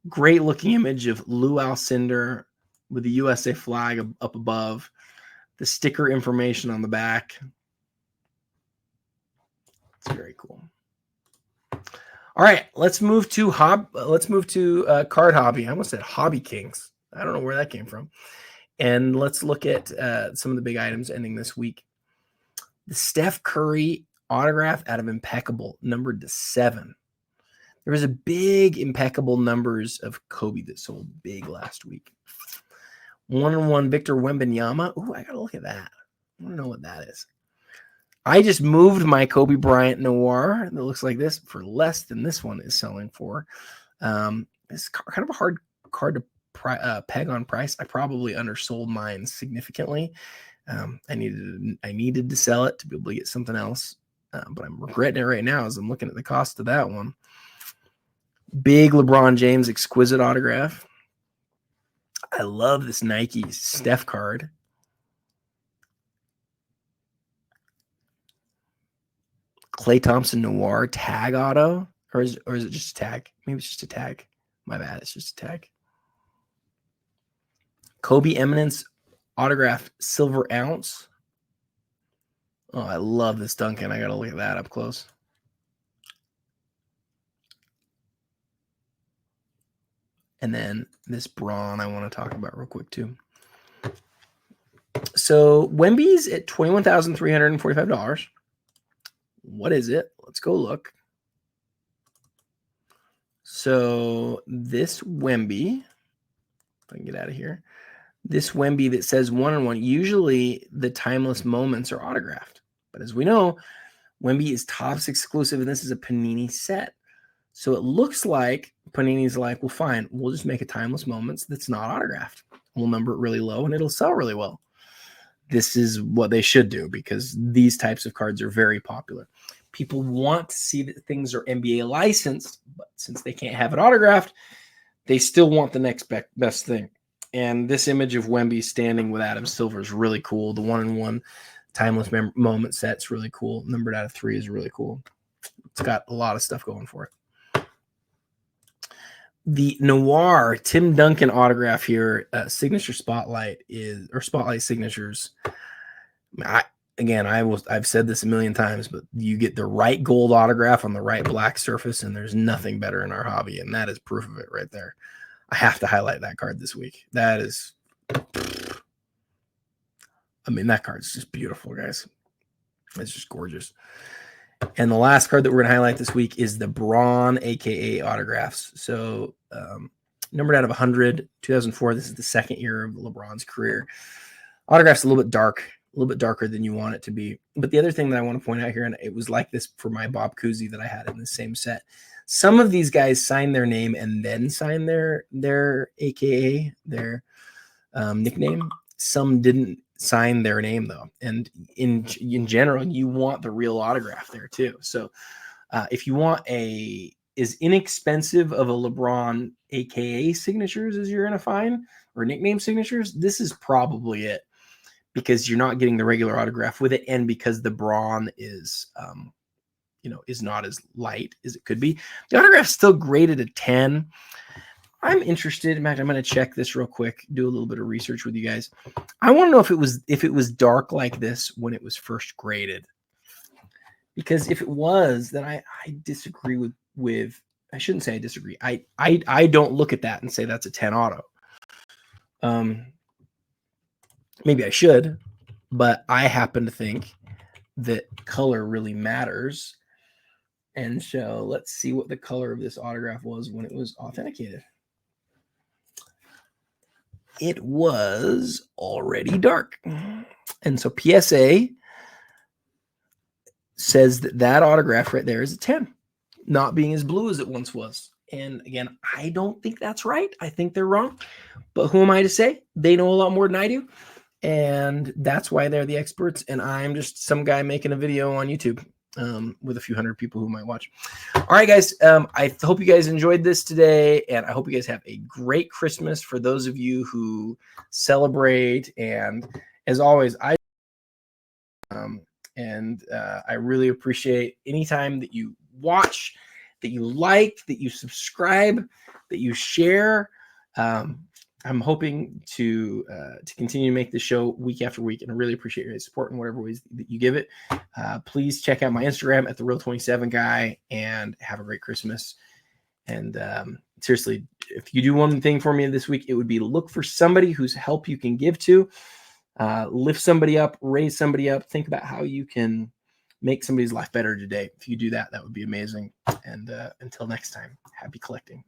Great looking image of Lou Alcindor with the USA flag up above, the sticker information on the back. It's very cool. All right, let's move to Card Hobby. I almost said Hobby Kings. I don't know where that came from. And let's look at some of the big items ending this week. The Steph Curry autograph out of Impeccable, numbered to 7. There was a big Impeccable numbers of Kobe that sold big last week. 1-on-1 Victor Wembanyama. Ooh, I got to look at that. I want to know what that is. I just moved my Kobe Bryant Noir that looks like this for less than this one is selling for. It's kind of a hard card to peg on price. I probably undersold mine significantly. I needed to sell it to be able to get something else, but I'm regretting it right now as I'm looking at the cost of that one. Big LeBron James exquisite autograph. I love this Nike Steph card. Klay Thompson Noir tag auto, or is it just a tag? Maybe it's just a tag. My bad, it's just a tag. Kobe Eminence autograph silver ounce. Oh, I love this Duncan. I gotta look at that up close. And then this Braun I want to talk about real quick too. So Wemby's at $21,345. What is it? Let's go look. So this Wemby, if I can get out of here, this Wemby that says 1-on-1, usually the timeless moments are autographed. But as we know, Wemby is Topps exclusive, and this is a Panini set. So it looks like Panini's like, well, fine, we'll just make a timeless moments that's not autographed. We'll number it really low, and it'll sell really well. This is what they should do because these types of cards are very popular. People want to see that things are NBA licensed, but since they can't have it autographed, they still want the next best thing. And this image of Wemby standing with Adam Silver is really cool. The 1-on-1 timeless moment set's really cool. Numbered out of 3 is really cool. It's got a lot of stuff going for it. The Noir Tim Duncan autograph here, signature spotlight spotlight signatures. I've said this a million times, but you get the right gold autograph on the right black surface, and there's nothing better in our hobby, and that is proof of it right there. I have to highlight that card this week. That is, that card's just beautiful, guys. It's just gorgeous. And the last card that we're going to highlight this week is the Braun, a.k.a. autographs. So numbered out of 100, 2004. This is the second year of LeBron's career. Autograph's a little bit darker than you want it to be. But the other thing that I want to point out here, and it was like this for my Bob Cousy that I had in the same set. Some of these guys sign their name and then sign their a.k.a., their nickname. Some didn't sign their name though, and in general you want the real autograph there too. So if you want as inexpensive of a LeBron aka signatures as you're gonna find, or nickname signatures, this is probably it, because you're not getting the regular autograph with it, and because the Braun is is not as light as it could be. The autograph's still graded a 10. I'm interested. In fact, I'm going to check this real quick, do a little bit of research with you guys. I want to know if it was dark like this when it was first graded. Because if it was, then I disagree with I shouldn't say I disagree. I don't look at that and say that's a 10 auto. Maybe I should, but I happen to think that color really matters. And so let's see what the color of this autograph was when it was authenticated. It was already dark. And so PSA says that autograph right there is a 10, not being as blue as it once was. And again, I don't think that's right. I think they're wrong. But who am I to say? They know a lot more than I do. And that's why they're the experts. And I'm just some guy making a video on YouTube with a few hundred people who might watch. All right, guys. I hope you guys enjoyed this today. And I hope you guys have a great Christmas for those of you who celebrate. And as always, I really appreciate any time that you watch, that you like, that you subscribe, that you share. I'm hoping to continue to make this show week after week, and I really appreciate your support in whatever ways that you give it. Please check out my Instagram at TheReal27Guy, and have a great Christmas. And seriously, if you do one thing for me this week, it would be look for somebody whose help you can give to. Lift somebody up, raise somebody up, think about how you can make somebody's life better today. If you do that, that would be amazing. And until next time, happy collecting.